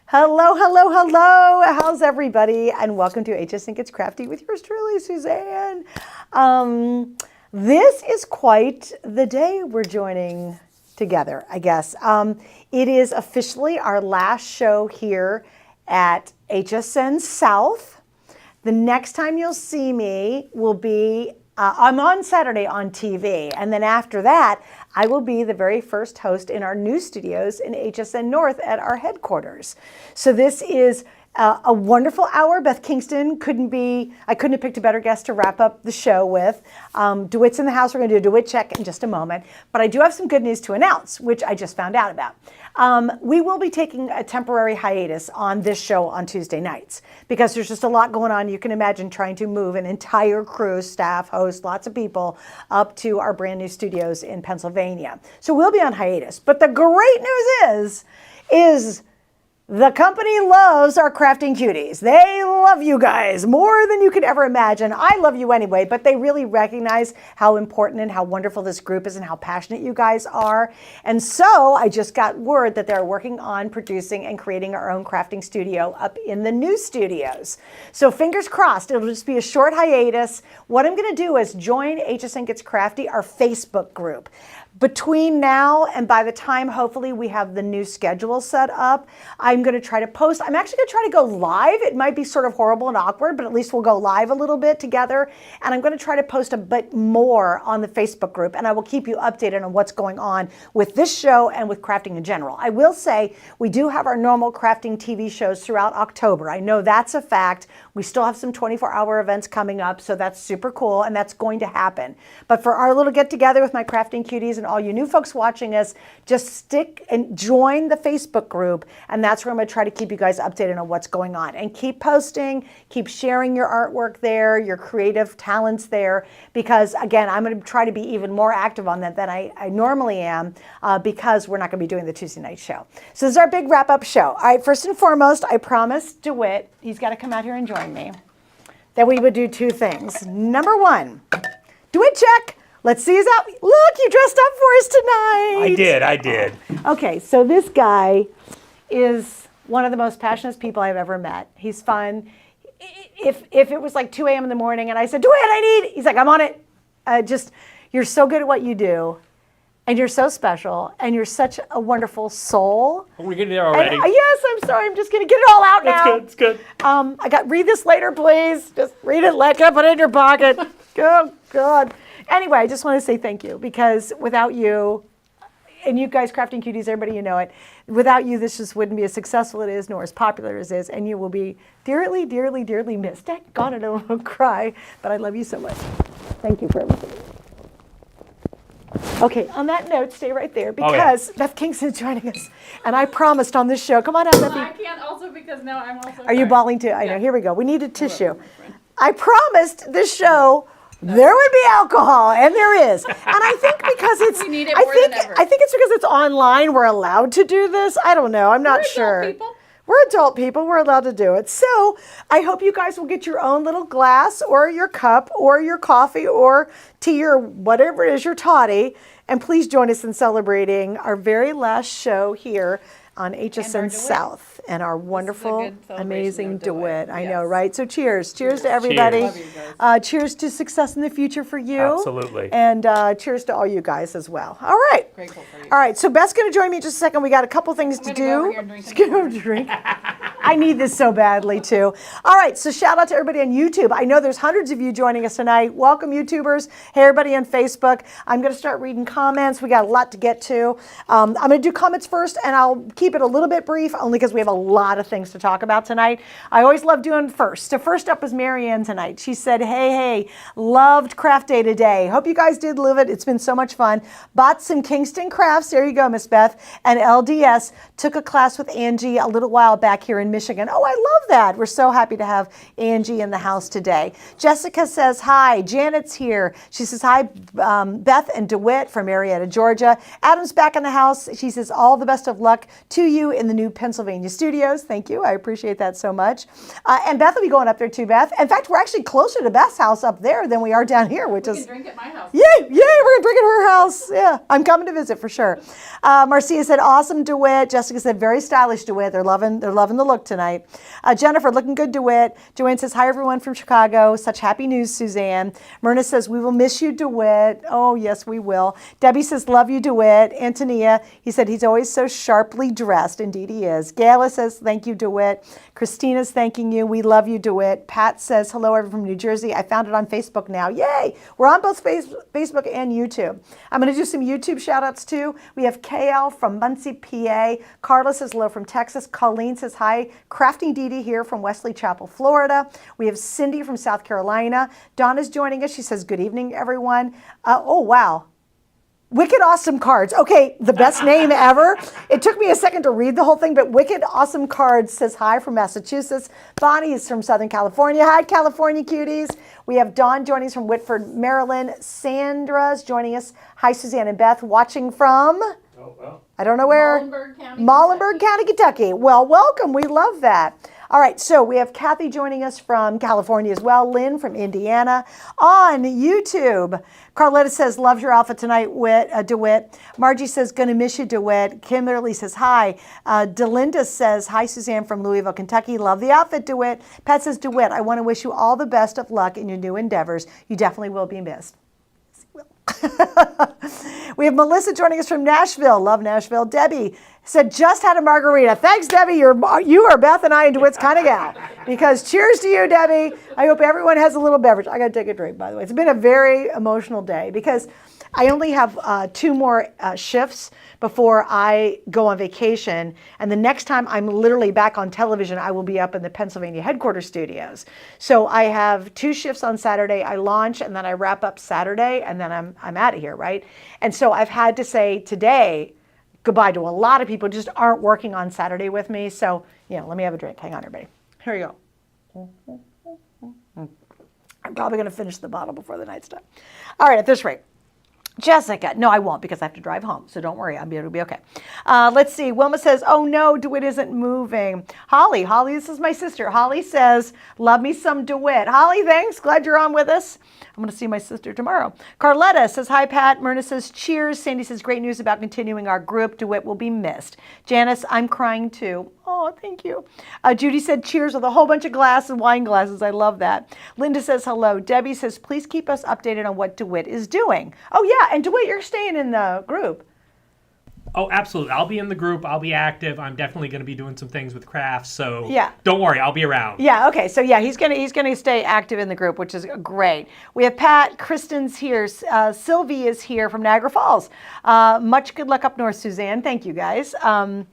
Hello, hello, hello. How's everybody? And welcome to HSN Gets Crafty with yours truly, Suzanne. This is quite the day we're joining together, I guess. It is officially our last show here at HSN South. The next time you'll see me will be, I'm on Saturday on TV, and then after that, I will be the very first host in our new studios in HSN North at our headquarters. So this is a wonderful hour. Beth Kingston I couldn't have picked a better guest to wrap up the show with. Dwight's in the house. We're going to do a Dwight check in just a moment. But I do have some good news to announce, which I just found out about. We will be taking a temporary hiatus on this show on Tuesday nights because there's just a lot going on. You can imagine trying to move an entire crew, staff, host, lots of people up to our brand new studios in Pennsylvania. So we'll be on hiatus. But the great news is the company loves our crafting cuties. They love you guys more than you could ever imagine. I love you anyway, but they really recognize how important and how wonderful this group is and how passionate you guys are. And so I just got word that they're working on producing and creating our own crafting studio up in the new studios. So fingers crossed, it'll just be a short hiatus. What I'm gonna do is join HSN Gets Crafty, our Facebook group. Between now and by the time hopefully we have the new schedule set up, I'm going to try to post. I'm actually going to try to go live. It might be sort of horrible and awkward, but at least we'll go live a little bit together. And I'm going to try to post a bit more on the Facebook group, and I will keep you updated on what's going on with this show and with crafting in general. I will say we do have our normal crafting TV shows throughout October. I know that's a fact. We still have some 24-hour events coming up, so that's super cool, and that's going to happen. But for our little get-together with my crafting cuties and all you new folks watching us, just stick and join the Facebook group, and that's where I'm going to try to keep you guys updated on what's going on. And keep posting, keep sharing your artwork there, your creative talents there, because again, I'm going to try to be even more active on that than I normally am because we're not going to be doing the Tuesday night show. So this is our big wrap-up show. All right, first and foremost, I promised DeWitt, he's got to come out here and join me, that we would do two things. Number one, DeWitt check. Let's see his out. Look, you dressed up for us tonight. I did. Okay, so this guy is one of the most passionate people I've ever met. He's fun. If it was like 2 a.m. in the morning and I said, DeWitt, he's like, I'm on it. You're so good at what you do. And you're so special. And you're such a wonderful soul. Are we getting there already? Yes, I'm sorry. I'm just going to get it all out now. It's good. Read this later, please. Just read it. Put it in your pocket. Oh, God. Anyway, I just want to say thank you because without you, and you guys crafting cuties, everybody, you know it, without you, this just wouldn't be as successful as it is nor as popular as it is, and you will be dearly, dearly, dearly missed. God, I don't want to cry, but I love you so much. Thank you for everything. Okay, on that note, stay right there because Beth Kingston is joining us, and I promised on this show, come on out, Beth. I can't also because now I'm also Are you bawling too? I know, here we go. We need a tissue. I promised this show there would be alcohol, and there is. And I think because it's, we need it more than ever. I think it's because it's online, we're allowed to do this. I don't know, I'm not sure. Adult people. We're adult people, we're allowed to do it. So I hope you guys will get your own little glass or your cup or your coffee or tea or whatever it is, your toddy. And please join us in celebrating our very last show here on HSN South and our wonderful, amazing DeWitt. I know, right? So cheers. Cheers to everybody. Cheers. Cheers to success in the future for you. Absolutely. And cheers to all you guys as well. All right. Grateful for you. All right. So Beth's going to join me in just a second. We got a couple things to do. Go over here and drink Let's go drink. I need this so badly too. All right. So shout out to everybody on YouTube. I know there's hundreds of you joining us tonight. Welcome, YouTubers. Hey, everybody on Facebook. I'm going to start reading comments. We got a lot to get to. I'm going to do comments first, and I'll keep it a little bit brief, only because we have a lot of things to talk about tonight. I always love doing first. So first up was Marianne tonight. She said, hey, loved craft day today. Hope you guys did live it. It's been so much fun. Bought some Kingston crafts. There you go, Miss Beth. And LDS took a class with Angie a little while back here in Michigan. Oh, I love that. We're so happy to have Angie in the house today. Jessica says hi. Janet's here. She says hi, Beth and DeWitt from Marietta, Georgia. Adam's back in the house. She says all the best of luck to you in the new Pennsylvania studios. Thank you. I appreciate that so much. And Beth will be going up there too, Beth. In fact, we're actually closer to Beth's house up there than we are down here, which is... We can drink at my house. Yay, we're going to drink at her house. Yeah, I'm coming to visit for sure. Marcia said, awesome, DeWitt. Jessica said, very stylish, DeWitt. They're loving the look tonight. Jennifer, looking good, DeWitt. Joanne says, hi, everyone from Chicago. Such happy news, Suzanne. Myrna says, we will miss you, DeWitt. Oh, yes, we will. Debbie says, love you, DeWitt. Antonia, he said, he's always so sharply dressed. Indeed, he is. Gayla says, thank you, DeWitt. Christina's thanking you. We love you, DeWitt. Pat says, hello, everyone from New Jersey. I found it on Facebook now. Yay! We're on both Facebook and YouTube. I'm going to do some YouTube shout outs too. We have KL from Muncie, PA. Carla says hello from Texas. Colleen says hi. Crafting Dee here from Wesley Chapel, Florida. We have Cindy from South Carolina. Donna's joining us. She says good evening, everyone. Oh, wow. Wicked Awesome Cards. Okay, the best name ever. It took me a second to read the whole thing, but Wicked Awesome Cards says hi from Massachusetts. Bonnie is from Southern California. Hi, California cuties. We have Dawn joining us from Whitford, Maryland. Sandra's joining us. Hi, Suzanne and Beth, watching from... Oh, well. I don't know where. Muhlenberg County, Kentucky. Well, welcome. We love that. All right, so we have Kathy joining us from California as well. Lynn from Indiana on YouTube. Carletta says, loves your outfit tonight, DeWitt. Margie says, gonna miss you, DeWitt. Kimberly says, hi. Delinda says, hi, Suzanne from Louisville, Kentucky. Love the outfit, DeWitt. Pat says, DeWitt, I want to wish you all the best of luck in your new endeavors. You definitely will be missed. We have Melissa joining us from Nashville. Love Nashville. Debbie said, just had a margarita. Thanks, Debbie. You are Beth and I and DeWitt's kind of gal. Because cheers to you, Debbie. I hope everyone has a little beverage. I got to take a drink, by the way. It's been a very emotional day because I only have 2 more shifts before I go on vacation. And the next time I'm literally back on television, I will be up in the Pennsylvania headquarters studios. So I have 2 shifts on Saturday. I launch and then I wrap up Saturday and then I'm out of here, right? And so I've had to say today goodbye to a lot of people who just aren't working on Saturday with me. So, let me have a drink. Hang on, everybody. Here you go. I'm probably going to finish the bottle before the night's done. All right, at this rate. Jessica, no, I won't because I have to drive home. So don't worry, it'll be okay. Let's see. Wilma says, oh no, DeWitt isn't moving. Holly, this is my sister. Holly says, love me some DeWitt. Holly, thanks. Glad you're on with us. I'm going to see my sister tomorrow. Carletta says, hi, Pat. Myrna says, cheers. Sandy says, great news about continuing our group. DeWitt will be missed. Janice, I'm crying too. Oh, thank you. Judy said, cheers with a whole bunch of wine glasses. I love that. Linda says, hello. Debbie says, please keep us updated on what DeWitt is doing. Oh, yeah. And DeWitt, you're staying in the group. Oh, absolutely. I'll be in the group. I'll be active. I'm definitely going to be doing some things with crafts. So yeah. Don't worry. I'll be around. Yeah. Okay. So yeah, he's gonna stay active in the group, which is great. We have Pat. Kristen's here. Sylvie is here from Niagara Falls. Much good luck up north, Suzanne. Thank you, guys. Well,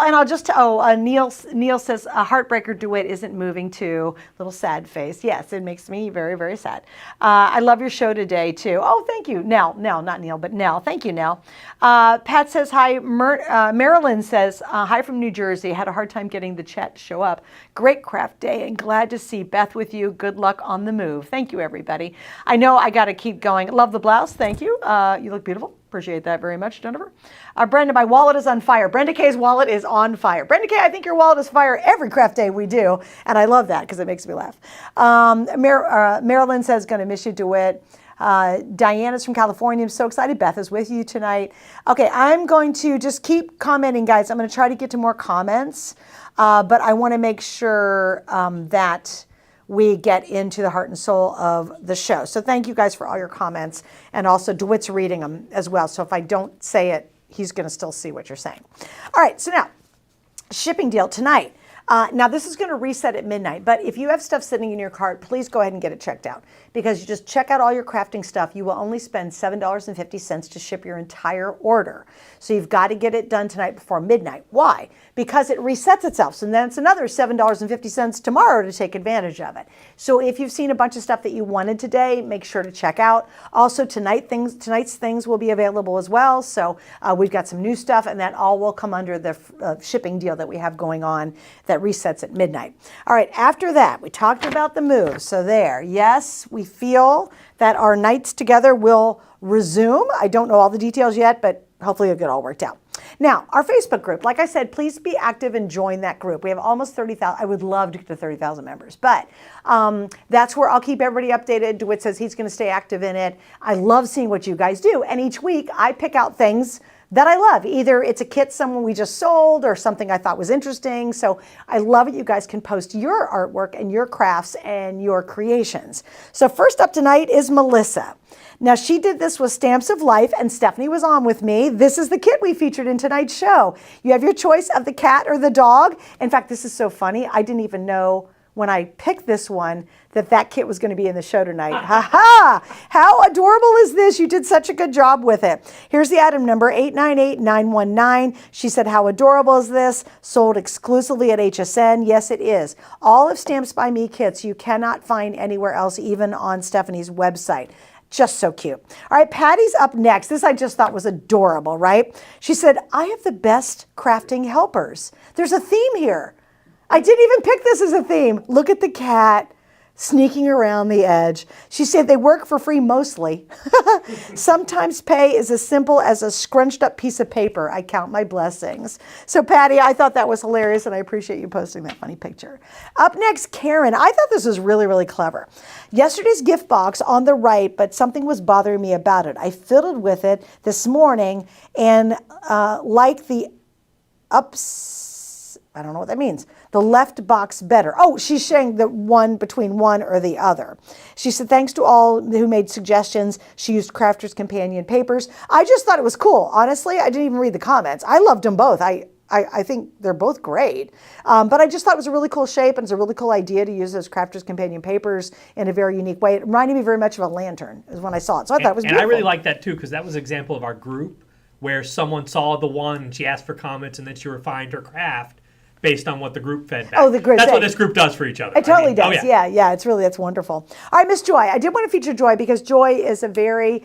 and I'll just Neil says a heartbreaker. DeWitt isn't moving to. Little sad face. Yes, it makes me very, very sad. I love your show today too. Oh, thank you, Nell. Not Neil, but Nell. Thank you, Nell. Pat says hi. Marilyn says, hi from New Jersey. Had a hard time getting the chat to show up. Great craft day and glad to see Beth with you. Good luck on the move. Thank you, everybody. I know I got to keep going. Love the blouse. Thank you. You look beautiful. Appreciate that very much, Jennifer. Brenda, my wallet is on fire. Brenda K's wallet is on fire. Brenda K, I think your wallet is fire every craft day we do. And I love that because it makes me laugh. Marilyn says, gonna miss you, DeWitt. Diana's from California. I'm so excited. Beth is with you tonight. Okay, I'm going to just keep commenting, guys. I'm going to try to get to more comments, but I want to make sure that we get into the heart and soul of the show. So thank you guys for all your comments, and also DeWitt's reading them as well. So if I don't say it, he's going to still see what you're saying. All right, so now, shipping deal tonight. Now this is going to reset at midnight, but if you have stuff sitting in your cart, please go ahead and get it checked out, because you just check out all your crafting stuff. You will only spend $7.50 to ship your entire order. So you've got to get it done tonight before midnight. Why? Because it resets itself. So then it's another $7.50 tomorrow to take advantage of it. So if you've seen a bunch of stuff that you wanted today, make sure to check out. Also tonight's things will be available as well. So we've got some new stuff, and that all will come under the shipping deal that we have going on that that resets at midnight. All right, after that, we talked about the move. So there, yes, we feel that our nights together will resume. I don't know all the details yet, but hopefully it'll get all worked out. Now, our Facebook group, like I said, please be active and join that group. We have almost 30,000. I would love to get to 30,000 members, but that's where I'll keep everybody updated. DeWitt says he's going to stay active in it. I love seeing what you guys do. And each week I pick out things that I love. Either it's a kit someone we just sold or something I thought was interesting. So I love it. You guys can post your artwork and your crafts and your creations. So first up tonight is Melissa. Now she did this with Stamps of Life and Stephanie was on with me. This is the kit we featured in tonight's show. You have your choice of the cat or the dog. In fact, this is so funny. I didn't even know when I picked this one that kit was going to be in the show tonight. Ha ha! How adorable is this? You did such a good job with it. Here's the item number 898919. She said, how adorable is this? Sold exclusively at HSN. Yes, it is. All of Stamps by Me kits you cannot find anywhere else, even on Stephanie's website. Just so cute. All right, Patty's up next. This I just thought was adorable, right? She said, I have the best crafting helpers. There's a theme here. I didn't even pick this as a theme. Look at the cat sneaking around the edge. She said they work for free mostly. Sometimes pay is as simple as a scrunched up piece of paper. I count my blessings. So Patty, I thought that was hilarious and I appreciate you posting that funny picture. Up next, Karen. I thought this was really, really clever. Yesterday's gift box on the right, but something was bothering me about it. I fiddled with it this morning and like the I don't know what that means. The left box better. Oh, she's saying the one between one or the other. She said, thanks to all who made suggestions. She used Crafter's Companion papers. I just thought it was cool. Honestly, I didn't even read the comments. I loved them both. I think they're both great. But I just thought it was a really cool shape and it's a really cool idea to use those Crafter's Companion papers in a very unique way. It reminded me very much of a lantern is when I saw it. So I thought it was beautiful. And I really like that too because that was an example of our group where someone saw the one, she asked for comments and then she refined her craft based on what the group fed back. Oh, the group. That's what this group does for each other. It totally does. Oh, yeah. That's wonderful. All right, Miss Joy. I did want to feature Joy because Joy is a very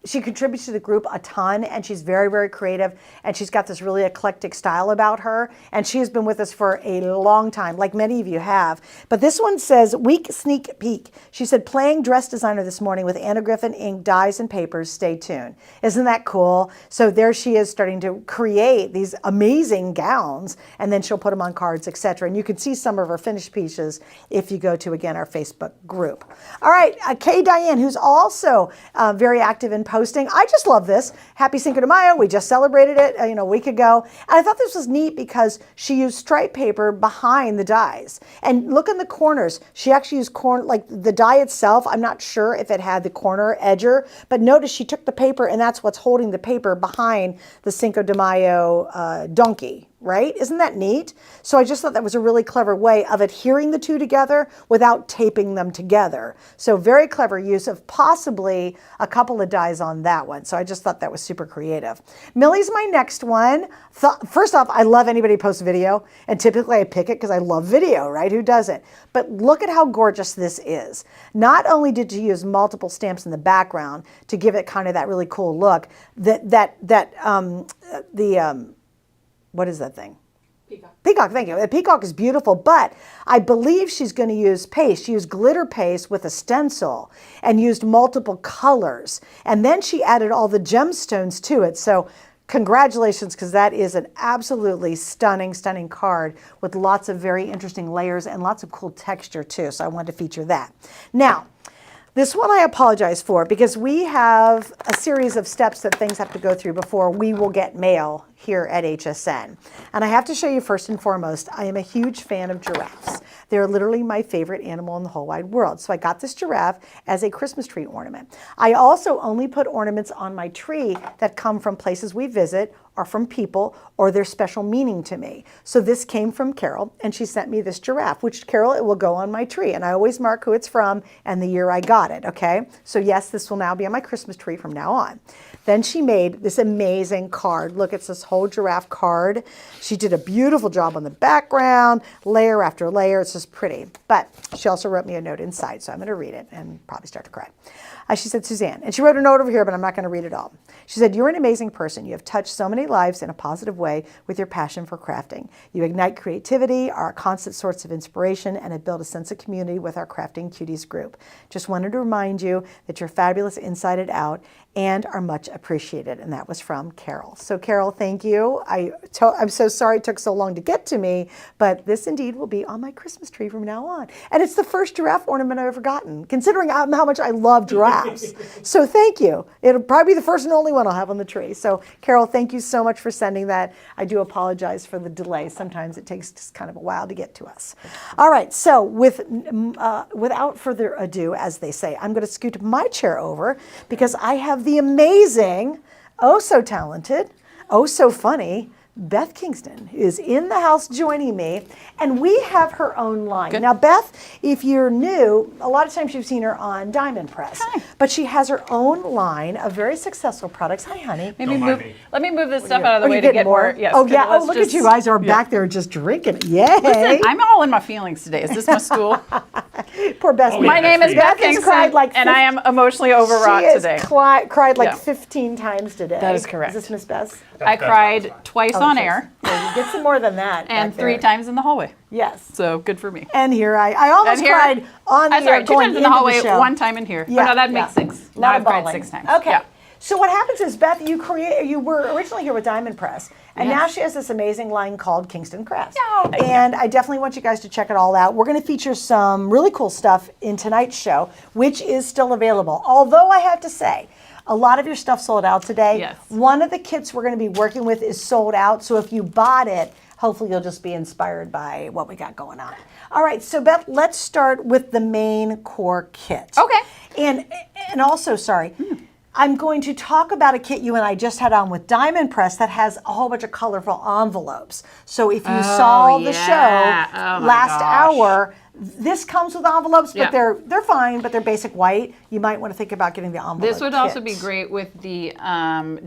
she contributes to the group a ton and she's very, very creative and she's got this really eclectic style about her and she has been with us for a long time, like many of you have. But this one says, week sneak peek. She said, playing dress designer this morning with Anna Griffin ink, dyes, and papers. Stay tuned. Isn't that cool? So there she is starting to create these amazing gowns and then she'll put them on cards, etc. And you can see some of her finished pieces if you go to, again, our Facebook group. All right, Kay Diane, who's also very active in posting. I just love this. Happy Cinco de Mayo. We just celebrated it a week ago. And I thought this was neat because she used stripe paper behind the dies. And look in the corners. She actually used like the die itself. I'm not sure if it had the corner edger, but notice she took the paper and that's what's holding the paper behind the Cinco de Mayo donkey. Right? Isn't that neat? So I just thought that was a really clever way of adhering the two together without taping them together. So very clever use of possibly a couple of dies on that one. So I just thought that was super creative. Millie's my next one. First off, I love anybody who posts video, and typically I pick it because I love video, right? Who doesn't? But look at how gorgeous this is. Not only did you use multiple stamps in the background to give it kind of that really cool look, what is that thing? Peacock. Peacock, thank you. The peacock is beautiful, but I believe she's going to use paste. She used glitter paste with a stencil and used multiple colors. And then she added all the gemstones to it. So congratulations, because that is an absolutely stunning, stunning card with lots of very interesting layers and lots of cool texture too. So I wanted to feature that. Now, this one I apologize for because we have a series of steps that things have to go through before we will get mail here at HSN. And I have to show you first and foremost, I am a huge fan of giraffes. They're literally my favorite animal in the whole wide world. So I got this giraffe as a Christmas tree ornament. I also only put ornaments on my tree that come from places we visit or from people or their special meaning to me. So this came from Carol and she sent me this giraffe, which Carol, it will go on my tree. And I always mark who it's from and the year I got it, okay? So yes, this will now be on my Christmas tree from now on. Then she made this amazing card. Look, it's this whole giraffe card. She did a beautiful job on the background, layer after layer. It's just pretty. But she also wrote me a note inside, so I'm going to read it and probably start to cry. She said, Suzanne, and she wrote a note over here, but I'm not going to read it all. She said, you're an amazing person. You have touched so many lives in a positive way with your passion for crafting. You ignite creativity, are a constant source of inspiration, and have built a sense of community with our Crafting Cuties group. Just wanted to remind you that you're fabulous inside and out and are much appreciated. And that was from Carol. So Carol, thank you. I'm so sorry it took so long to get to me, but this indeed will be on my Christmas tree from now on. And it's the first giraffe ornament I've ever gotten, considering how much I love giraffes. So thank you. It'll probably be the first and only one I'll have on the tree. So Carol, thank you so much for sending that. I do apologize for the delay. Sometimes it takes just kind of a while to get to us. All right, so without further ado, as they say, I'm going to scoot my chair over because I have the amazing, oh so talented, oh so funny, Beth Kingston is in the house joining me, and we have her own line. Good. Now, Beth, if you're new, a lot of times you've seen her on Diamond Press. Hi. But she has her own line of very successful products. Hi, honey. Let me move this stuff out of the way to get more. Yes, oh, yeah. Oh, look at you guys are back there just drinking. Yay. Listen, I'm all in my feelings today. Is this my stool? Poor Beth. Oh, my name is Beth Kingston, and I am emotionally overwrought today. She has cried like 15 times today. That is correct. Is this Miss Beth? I cried twice on air. Yeah, get some more than that. And 3 times in the hallway. Yes. So good for me. And here I almost cried on the air 2 times in the hallway, 1 time in here. Yeah, no, that makes 6. Now I've cried 6 times. Okay. Yeah. So what happens is, Beth, you were originally here with Diamond Press, and now she has this amazing line called Kingston Crafts. Oh, and I definitely want you guys to check it all out. We're going to feature some really cool stuff in tonight's show, which is still available. Although I have to say, a lot of your stuff sold out today. Yes. One of the kits we're going to be working with is sold out, so if you bought it, hopefully you'll just be inspired by what we got going on. All right, so Beth, let's start with the main core kit. Okay. And also, sorry, I'm going to talk about a kit you and I just had on with Diamond Press that has a whole bunch of colorful envelopes. So if you saw the show last hour, this comes with envelopes, but they're fine, but they're basic white. You might want to think about getting the envelope This would also be great with the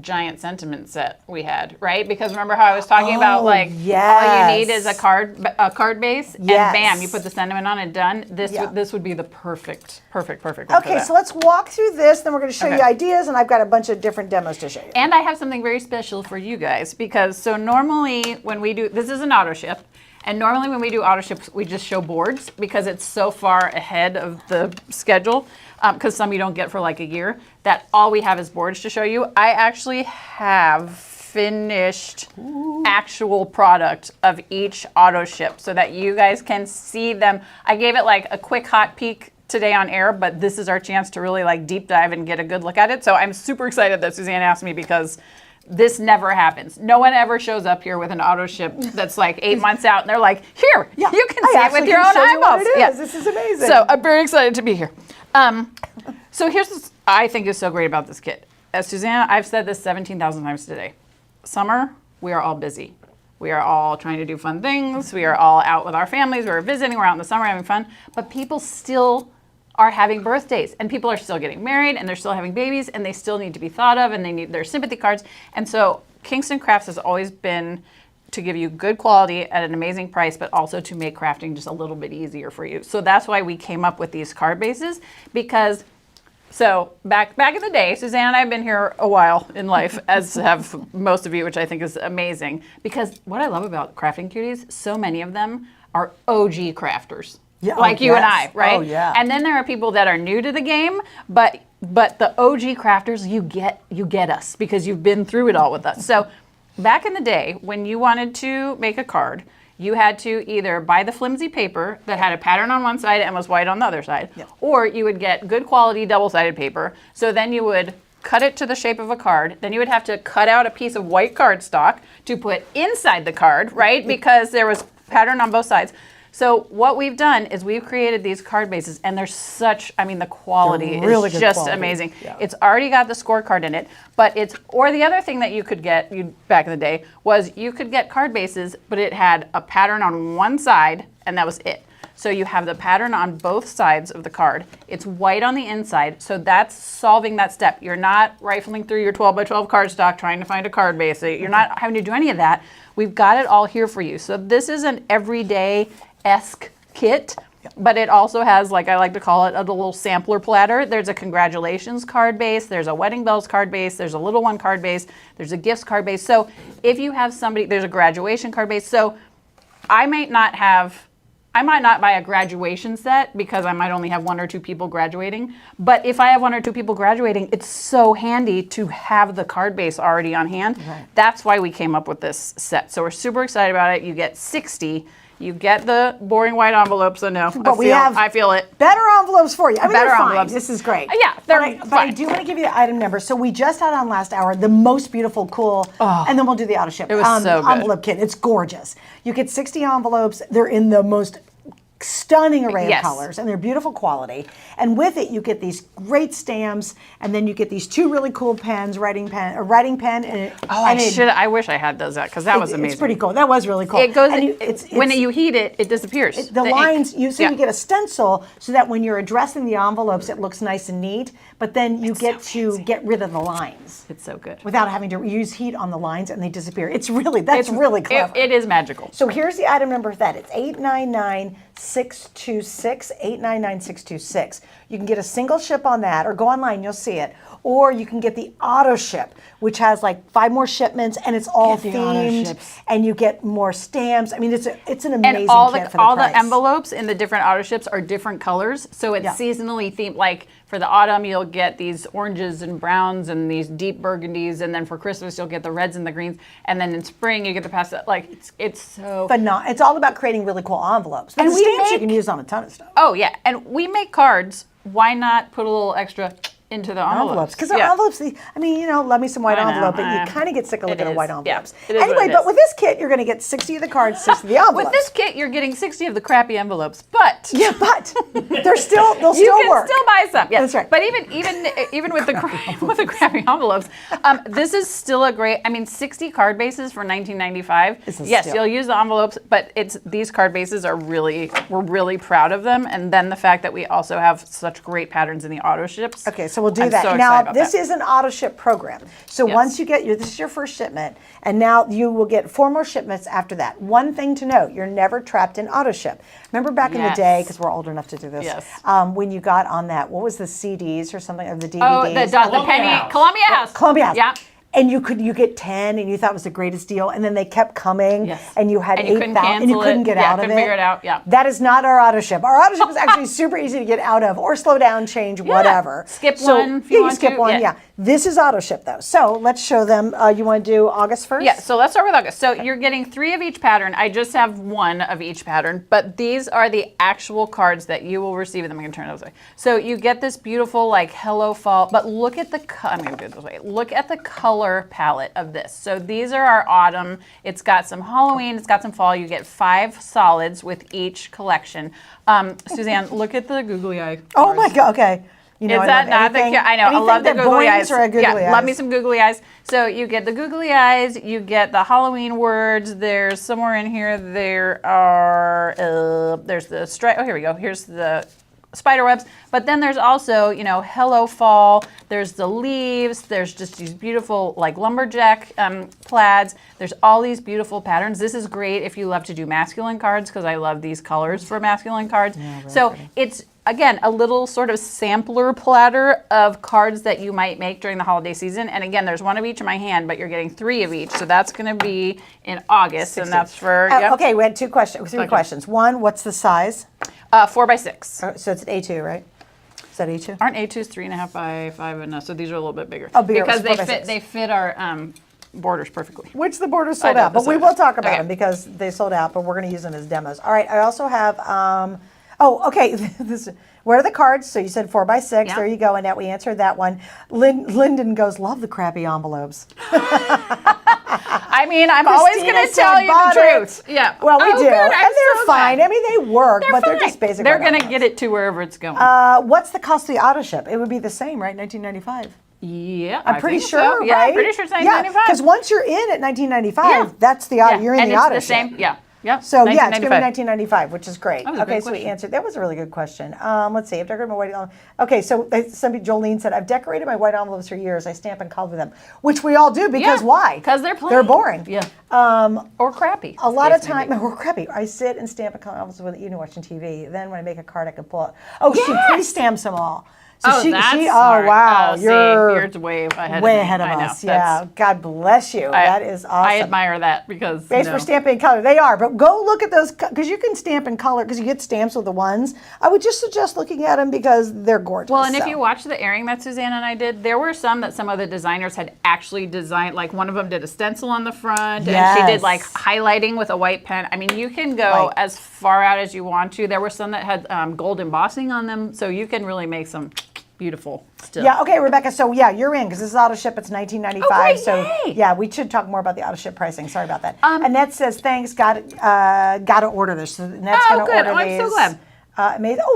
giant sentiment set we had, right? Because remember how I was talking about, like, all you need is a card base, and bam, you put the sentiment on and done. This would be the perfect one Okay, so let's walk through this, then we're going to show you ideas, and I've got a bunch of different demos to show you. And I have something very special for you guys, because so normally when we do, this is an auto ship, and normally when we do auto ships, we just show boards because it's so far ahead of the schedule, because some you don't get for like a year, that all we have is boards to show you. I actually have finished actual product of each auto ship so that you guys can see them. I gave it like a quick hot peek today on air, but this is our chance to really like deep dive and get a good look at it. So I'm super excited that Suzanne asked me, because this never happens. No one ever shows up here with an auto ship that's like 8 months out and they're like, here, you can see it with your own eyeballs. This is amazing. So I'm very excited to be here. So here's what I think is so great about this kit. As Suzanne, I've said this 17,000 times today. Summer, we are all busy. We are all trying to do fun things. We are all out with our families. We're visiting. We're out in the summer having fun. But people still are having birthdays, and people are still getting married, and they're still having babies, and they still need to be thought of, and they need their sympathy cards. And so Kingston Crafts has always been to give you good quality at an amazing price, but also to make crafting just a little bit easier for you. So that's why we came up with these card bases, because so back in the day, Suzanne and I have been here a while in life, as have most of you, which I think is amazing, because what I love about Crafting Cuties, so many of them are OG crafters. Yeah, like you and I, right? Oh, yeah. And then there are people that are new to the game, but the OG crafters, you get us because you've been through it all with us. So back in the day, when you wanted to make a card, you had to either buy the flimsy paper that had a pattern on one side and was white on the other side, or you would get good quality double-sided paper. So then you would cut it to the shape of a card. Then you would have to cut out a piece of white cardstock to put inside the card, right? Because there was pattern on both sides. So what we've done is we've created these card bases, and they're such, I mean, the quality really is just amazing. Yeah. It's already got the scorecard in it, but or the other thing that you could get back in the day was you could get card bases, but it had a pattern on one side, and that was it. So you have the pattern on both sides of the card. It's white on the inside, so that's solving that step. You're not rifling through your 12 by 12 cardstock trying to find a card base. You're not having to do any of that. We've got it all here for you. So this is an everyday-esque kit, but it also has, like I like to call it, a little sampler platter. There's a congratulations card base, there's a wedding bells card base, there's a little one card base, there's a gifts card base. So if you have somebody, there's a graduation card base. So I might not buy a graduation set because I might only have 1 or 2 people graduating. But if I have 1 or 2 people graduating, it's so handy to have the card base already on hand. Right. That's why we came up with this set. So we're super excited about it. You get 60. You get the boring white envelopes. I know. I feel it. Better envelopes for you. I mean, better they're fine. Envelopes. This is great. Yeah, but I do want to give you the item number. So we just had on last hour the most beautiful, cool, and then we'll do the auto ship. It was so good. Envelope kit. It's gorgeous. You get 60 envelopes. They're in the most stunning array of colors, and they're beautiful quality. And with it, you get these great stamps, and then you get these 2 really cool pens, writing pen, and I wish I had those because that was amazing. It's pretty cool. That was really cool. It goes. When you heat it, it disappears. The lines. You get a stencil so that when you're addressing the envelopes, it looks nice and neat. But then you get to get rid of the lines. It's so good without having to use heat on the lines, and they disappear. It's really really clever. It is magical. So here's the item number for that. It's 899-626, 899-626. You can get a single ship on that, or go online, you'll see it. Or you can get the auto ship, which has like 5 more shipments, and it's all themed, and you get more stamps. I mean, it's an amazing kit for the price. All the envelopes in the different auto ships are different colors, so it's seasonally themed. Like for the autumn, you'll get these oranges and browns and these deep burgundies, and then for Christmas, you'll get the reds and the greens, and then in spring, you get the pastel. Like it's so phenomenal. It's all about creating really cool envelopes. But and the stamps you can use on a ton of stuff. Oh yeah, and we make cards. Why not put a little extra into the envelopes? Because envelopes, I mean, love me some white envelope, but you kind of get sick of looking at white envelopes. Yeah, anyway, but with this kit, you're going to get 60 of the cards, 60 of the envelopes. With this kit, you're getting 60 of the crappy envelopes, but they'll still work. You can still buy some. Yeah, that's right. But even with the crappy envelopes, this is still a great. I mean, 60 card bases for $19.95. Yes, you'll use the envelopes, but these card bases are we're really proud of them, and then the fact that we also have such great patterns in the auto ships. Okay, so we'll do that. So now, this is an auto ship program. So once you get this is your first shipment, and now you will get 4 more shipments after that. One thing to note, you're never trapped in auto ship. Remember back in the day, because we're old enough to do this, when you got on that, what was the CDs or something, or the DVDs? Oh, the penny, Columbia House. Columbia House. Yeah. And you get 10, and you thought it was the greatest deal, and then they kept coming, and you had 8,000, and you couldn't get out of it. Couldn't figure it out. Yeah. That is not our auto ship. Our auto ship is actually super easy to get out of, or slow down, change, whatever. Skip one. If you skip one. Yeah. This is auto ship though. So let's show them. You want to do August 1st? Yeah. So let's start with August. So you're getting 3 of each pattern. I just have 1 of each pattern, but these are the actual cards that you will receive. And I'm going to turn it this way. So you get this beautiful like hello fall, but look at the. I'm going to do it this way. Look at the color palette of this. So these are our autumn. It's got some Halloween. It's got some fall. You get 5 solids with each collection. Suzanne, look at the googly eye. Oh my God. Okay. Is that not the cute? I know. I love the googly eyes. Love me some googly eyes. So you get the googly eyes. You get the Halloween words. There's somewhere in here. There are. There's the stripe. Oh, here we go. Here's the spider webs. But then there's also, hello fall. There's the leaves. There's just these beautiful like lumberjack plaids. There's all these beautiful patterns. This is great if you love to do masculine cards because I love these colors for masculine cards. Yeah, really so pretty. It's again, a little sort of sampler platter of cards that you might make during the holiday season. And again, there's 1 of each in my hand, but you're getting 3 of each. So that's going to be in August, 16. And that's for, okay, we had 3 questions. 1, what's the size? 4 by 6. So it's an A2, right? Is that A2? Aren't A2s 3.5 by 5 enough? So these are a little bit bigger. Oh, bigger. Because they fit our borders perfectly. Which the borders sold out, but we will talk about them because they sold out, but we're going to use them as demos. All right, I also have, where are the cards? So you said 4 by 6. Yeah. There you go. Annette, we answered that one. Lyndon goes, love the crappy envelopes. I mean, I'm always going to tell you the truth. Yeah. Well, we do. Good. And they're fine. I mean, they work, but they're just basic. They're going to get it to wherever it's going. What's the cost of the auto ship? It would be the same, right? $19.95. Yeah, I'm pretty sure, so. right? Yeah, I'm pretty sure it's $19.95. Because once you're in at $19.95, that's the auto. You're in the auto ship. Yeah. Yep. So yeah, it's going to be 1995. 1995, which is great. was a Okay, good so we question. answered. That was a really good question. Let's see. I've decorated my white envelope. Okay, so Jolene said, I've decorated my white envelopes for years. I stamp and color them, which we all do because why? Because they're plain. They're boring. Yeah. Or crappy. A lot of time, or crappy. I sit and stamp and color envelopes with evening watching TV. Then when I make a card, I can pull it. Oh, she pre-stamps them all. So Oh, that's oh smart. wow, Oh, see, you're way ahead way of me. ahead of I know. us. Yeah, God bless you. That is awesome. I admire that because Base for stamping and color. They are, but go look at those because you can stamp and color because you get stamps with the ones. I would just suggest looking at them because they're gorgeous. Well, and if you watch the airing that Suzanne and I did, there were some that some of the designers had actually designed. Like one of them did a stencil on the front, and she did like highlighting with a white pen. I mean, you can go as far out as you want to. There were some that had gold embossing on them, so you can really make some beautiful still. Yeah, okay, Rebecca, so yeah, you're in because this is auto ship. It's $19.95. Oh, great, so yay. yeah, we should talk more about the auto ship pricing. Sorry about that. Annette says, thanks, got to order this. So Annette's going to order these. I'm so glad.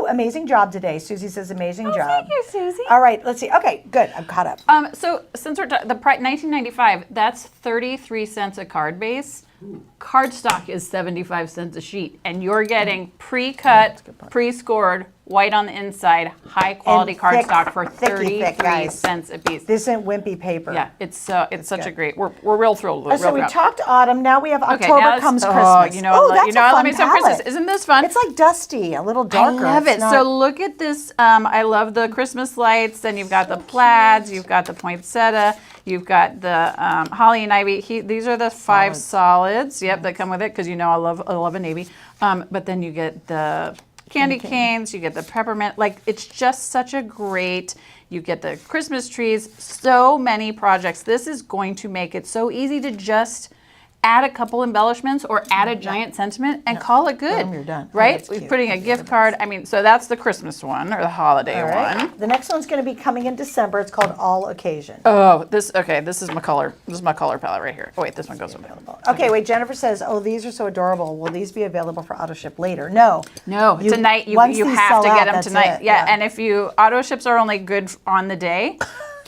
Amazing job today. Susie says amazing job. Thank you, Susie. All right, let's see. Okay, good. I'm caught up. So since we're the price $19.95, that's 33 cents a card base. Cardstock is 75 cents a sheet, and you're getting pre-cut, pre-scored, white on the inside, high quality And cardstock for thicky 33 cents a piece. This isn't wimpy paper. Yeah, it's such a great. We're real thrilled. So we talked autumn. Now we have Okay, October now comes oh, Christmas. you know, that's I a love fun me some palette. Christmas. Isn't this fun? It's like dusty, a little darker. I love it. It's not- So look at this. I love the Christmas lights. Then you've got the plaids. You've got the poinsettia. You've got the holly and ivy. These are the 5 solids. Yep, that come with it because you know I love a navy. But then you get the candy canes. You get the peppermint. Like it's just such a great. You get the Christmas trees. So many projects. This is going to make it so easy to just add a couple embellishments or add a giant sentiment and call it good. Boom, you're done. Oh, Right? that's We're cute. putting a gift card. I mean, so that's the Christmas one or the holiday All right. one. The next one's going to be coming in December. It's called All Occasion. Oh, this is my color. This is my color palette right here. Oh wait, this one goes available. Okay, wait. Jennifer says, "Oh, these are so adorable. Will these be available for auto ship later?" No. No, tonight you once have these to sell get out, them that's tonight. it. Yeah, and if you auto ships are only good on the day.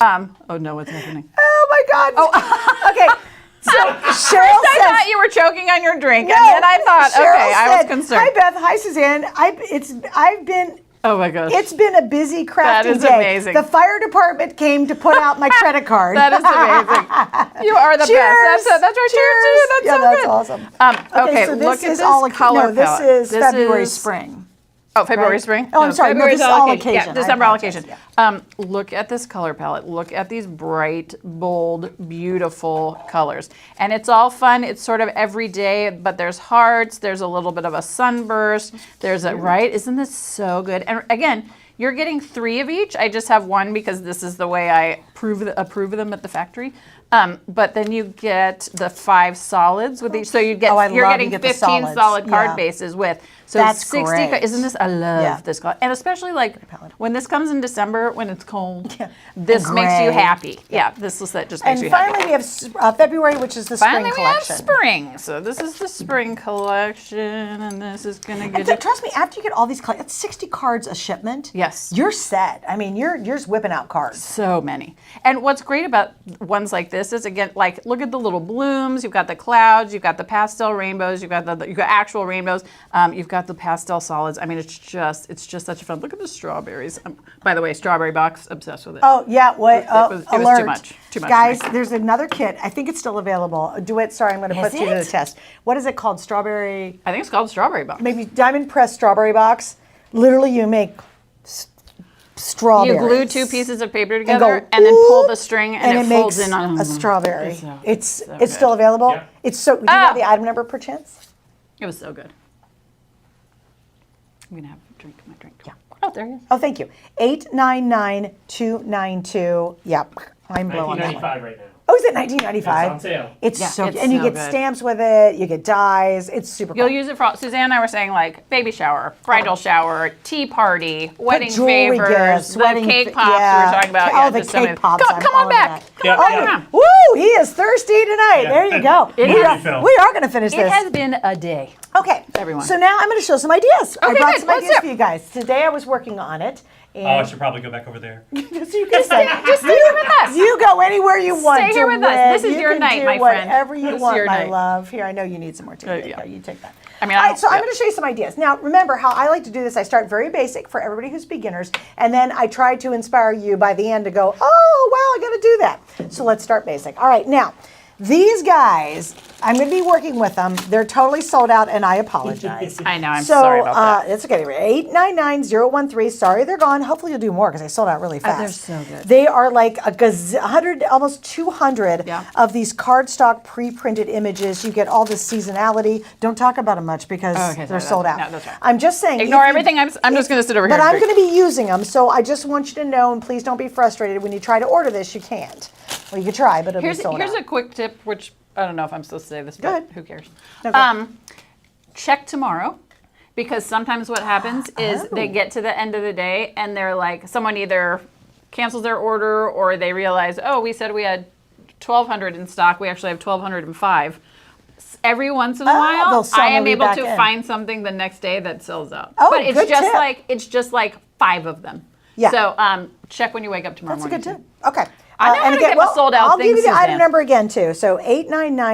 Oh no, what's happening? Oh my God. Oh. Okay. So Cheryl First I says, thought you were choking on your drink, no, and then I thought, Cheryl okay, I was said, concerned. Hi Beth. Hi Suzanne. I've been. Oh my gosh. It's been a busy crafty That is day. amazing. The fire department came to put out my credit card. That is amazing. You are the Cheers. best. That's right. Cheers. Cheers. Yeah, so that's good. awesome. Okay, so look this at is this all color this palette. is This February, is- spring. Oh, February, Right? spring? Oh, I'm sorry. No, this is all occasion. Yeah, I December apologize. allocation. Yeah. Look at this color palette. Look at these bright, bold, beautiful colors. And it's all fun. It's sort of every day, but there's hearts. There's a little bit of a sunburst. There's a, right? Isn't this so good? And again, you're getting 3 of each. I just have 1 because this is the way I approve of them at the factory. But then you get the 5 solids with each. So you get, you're getting 15 solid card bases with. So That's 60. great. Isn't this? I love this color, and especially like when this comes in December when it's cold. This makes you gray. happy. Yeah, this is that just makes And you finally, happy. we have February, which is the Finally, spring we have collection. spring. So this is the spring collection, and this is gonna And get so, you. trust me, after you get all these, that's 60 cards a shipment. Yes. You're set. I mean, you're just whipping out cards. So many. And what's great about ones like this is again, like look at the little blooms. You've got the clouds. You've got the pastel rainbows. You've got actual rainbows. You've got the pastel solids. I mean, it's just such a fun. Look at the strawberries. By the way, strawberry box, obsessed with it. Oh yeah, what? It was alert. too much. Too much. Guys, for me. there's another kit. I think it's still available. Dwight, sorry, I'm going to put you to the test. What is it called? Strawberry? I think it's called strawberry box. Maybe diamond press strawberry box. Literally, you make strawberries. You glue 2 pieces of paper together and then pull the string and it folds makes in on a strawberry. It's It's still available. Yeah. It's so. Do you know the item number perchance? It was so good. I'm gonna have a drink. My drink. Yeah. Oh, there he is. Oh, thank you. 899292. Yep, I'm blowing that one. 1995 right now. Oh, is it 1995? It's on sale. It's Yeah, so it's and you so get good. stamps with it. You get dies. It's super cool. You'll use it for Suzanne and I were saying like baby shower, bridal shower, tea party, wedding jewelry favors, gifts, the wedding cake fa- pops we yeah. were talking about. Oh, Yeah, the just so cake many- pops, Come, I'm come all on of back. that. Come Yeah, on, yeah. come on. Woo! He is thirsty tonight. Yeah. There you go. It we, is. we are going to finish It this. has been a day. Okay, Everyone. So now I'm going to show some ideas. I Okay, brought good. some Let's ideas do it. for you guys. Today I was working on it, Oh, I should probably go back over there. Just you can stay here with us. You go anywhere you want. Stay here with us. This is your night, my friend. Whatever you This is want, your my night. love. Here, I know you need some more tea. Yeah. You take that. I mean, all right, so I'm yeah. going to show you some ideas. Now, remember how I like to do this. I start very basic for everybody who's beginners, and then I try to inspire you by the end to go, oh, wow, I got to do that. So let's start basic. All right, now, these guys, I'm going to be working with them. They're totally sold out, and I apologize. I know, I'm sorry about that. It's okay. 899013. Sorry, they're gone. Hopefully, you'll do more because they sold out really fast. they're so good. They are like a 100, almost 200 Yeah. of these cardstock pre-printed images. You get all this seasonality. Don't talk about them much because Okay, they're sorry, sold out. no, that's right. I'm just saying. Ignore if you- everything. I'm just going to sit over here. But and I'm drink. going to be using them, so I just want you to know, and please don't be frustrated when you try to order this. You can't. Well, you can try, but it'll be sold Here's out. a quick tip, which I don't know if I'm supposed to say this, Go but ahead. who cares? No, go. Check tomorrow, because sometimes what happens is they Oh. get to the end of the day and they're like, someone either cancels their order or they realize, oh, we said we had 1,200 in stock. We actually have 1,205. Every once in a they'll while, sell I am me able back to in. find something the next day that sells out. Oh, but it's good just tip. it's just like 5 of them. Yeah. So check when you wake up tomorrow That's a morning. good too. tip. Okay. I know how to get the sold out I'll give you things, the item Suzanne. number again too. So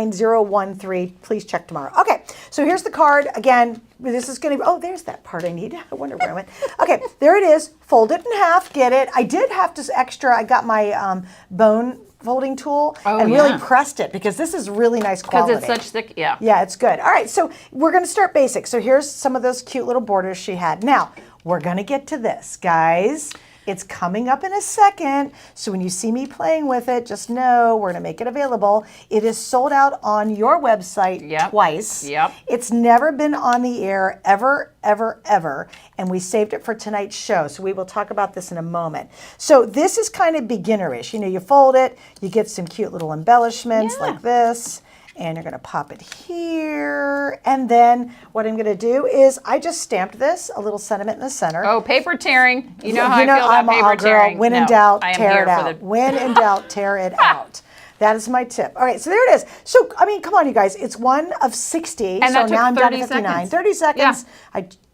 899013. Please check tomorrow. Okay. So here's the card again. This is going to be. Oh, there's that part I need. I wonder where I went. Okay, there it is. Fold it in half. Get it. I did have to extra. I got my bone folding tool and really yeah. pressed it because this is really nice Because quality. it's such thick, yeah. Yeah, it's good. All right, so we're going to start basic. So here's some of those cute little borders she had. Now, we're going to get to this, guys. It's coming up in a second. So when you see me playing with it, just know we're going to make it available. It is sold out on your website Yep. twice. Yep. It's never been on the air ever, ever, ever. And we saved it for tonight's show. So we will talk about this in a moment. So this is kind of beginnerish. You know, you fold it, you get some cute little embellishments Yeah. like this. And you're going to pop it here. And then what I'm going to do is I just stamped this, a little sentiment in the center. Oh, paper tearing. You know how I feel I'm about a paper girl. tearing. When in No, doubt, I am tear here it for out. the- When in doubt, tear it out. That is my tip. All right, so there it is. So, I mean, come on, you guys. It's one of 60. And so that took now I'm down to 30 59. seconds. 30 seconds.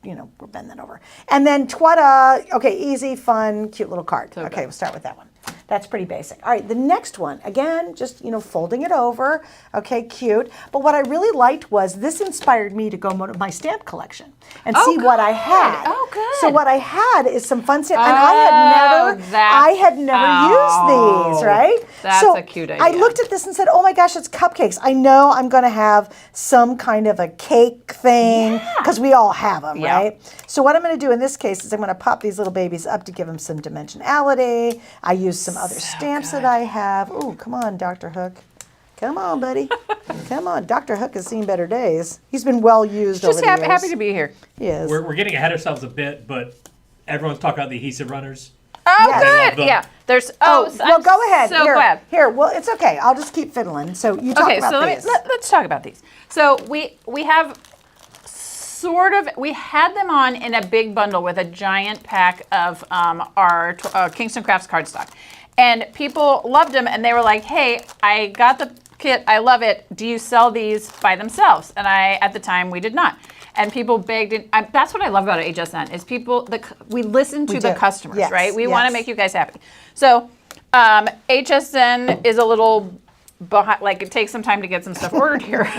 Yeah. We're bending over. And then twada. Okay, easy, fun, cute little card. So okay, good. we'll start with that one. That's pretty basic. All right, the next one, again, just, folding it over. Okay, cute. But what I really liked was this inspired me to go to my stamp collection and see what I had. Oh, good. So what I had is some fun stamps. And I had never used these, right? That's so a cute I idea. looked at this and said, oh my gosh, it's cupcakes. I know I'm going to have some kind of a cake thing because we all have them, Yeah. right? So what I'm going to do in this case is I'm going to pop these little babies up to give them some dimensionality. I use some other stamps that I have. Oh, come on, Dr. Hook. Come on, buddy. Come on. Dr. Hook has seen better days. He's been well used over Just the years. happy to be here. He is. We're getting ahead of ourselves a bit, but everyone's talking about the adhesive runners. Oh, Yes. I love good. them. Yeah. There's. well, I'm go ahead. So here, glad. Here, well, it's okay. I'll just keep fiddling. So you talk Okay, about so these. let's talk about these. So we have we had them on in a big bundle with a giant pack of our Kingston Crafts cardstock. And people loved them, and they were like, hey, I got the kit. I love it. Do you sell these by themselves? And at the time, we did not. And people begged it. That's what I love about HSN is we listen to the do. customers, Yes, right? We want yes. to make you guys happy. So HSN is a little behind, like it takes some time to get some stuff ordered here.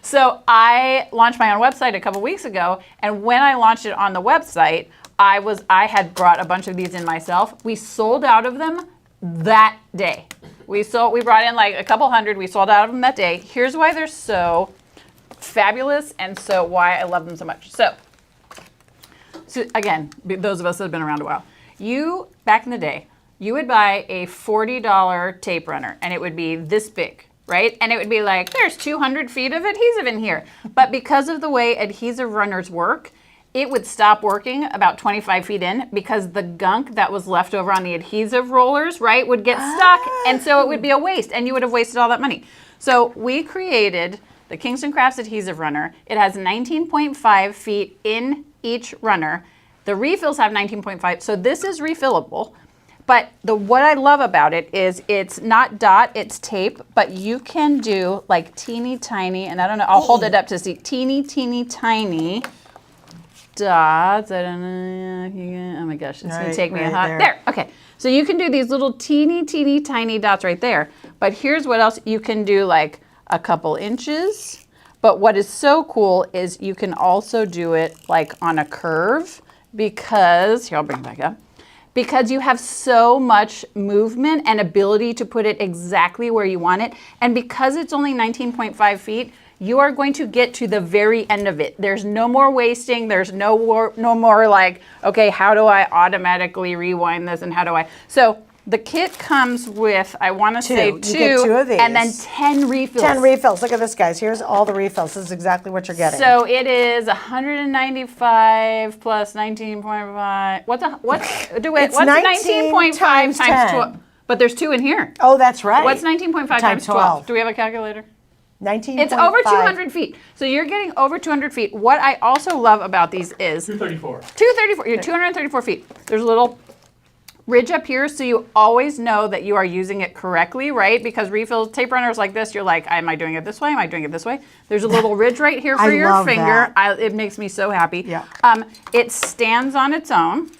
So I launched my own website a couple weeks ago, and when I launched it on the website, I had brought a bunch of these in myself. We sold out of them that day. We brought in like a couple hundred. We sold out of them that day. Here's why they're so fabulous, and so why I love them so much. So again, those of us that have been around a while, back in the day, you would buy a $40 tape runner, and it would be this big, right? And it would be like, there's 200 feet of adhesive in here. But because of the way adhesive runners work, it would stop working about 25 feet in because the gunk that was left over on the adhesive rollers, right, would get stuck. And so it would be a waste, and you would have wasted all that money. So we created the Kingston Crafts Adhesive Runner. It has 19.5 feet in each runner. The refills have 19.5, so this is refillable. But what I love about it is it's not dot, it's tape, but you can do like teeny tiny, and I don't know, I'll hold it up to see, teeny tiny dots. I don't know. Oh my gosh, it's gonna take me a hot. There. Okay. So you can do these little teeny tiny dots right there. But here's what else you can do, like a couple inches. But what is so cool is you can also do it like on a curve because, here, I'll bring it back up. Because you have so much movement and ability to put it exactly where you want it. And because it's only 19.5 feet, you are going to get to the very end of it. There's no more wasting. There's no more like, okay, how do I automatically rewind this and how do I? So the kit comes with, I want to say You get two of these. and then 10 refills. 10 refills. Look at this, guys. Here's all the refills. This is exactly what you're getting. So it is 195 plus 19.5. What's 19.5 times 12? But there's 2 in here. Oh, that's right. What's 19.5 times 12? Do we have a calculator? 19. It's over 200 feet. So you're getting over 200 feet. What I also love about these is 234. 234. You're 234 feet. There's a little ridge up here, so you always know that you are using it correctly, right? Because refills, tape runners like this, you're like, am I doing it this way? Am I doing it this way? There's a little ridge right here for your finger. It makes me so happy. Yeah. It stands on its own.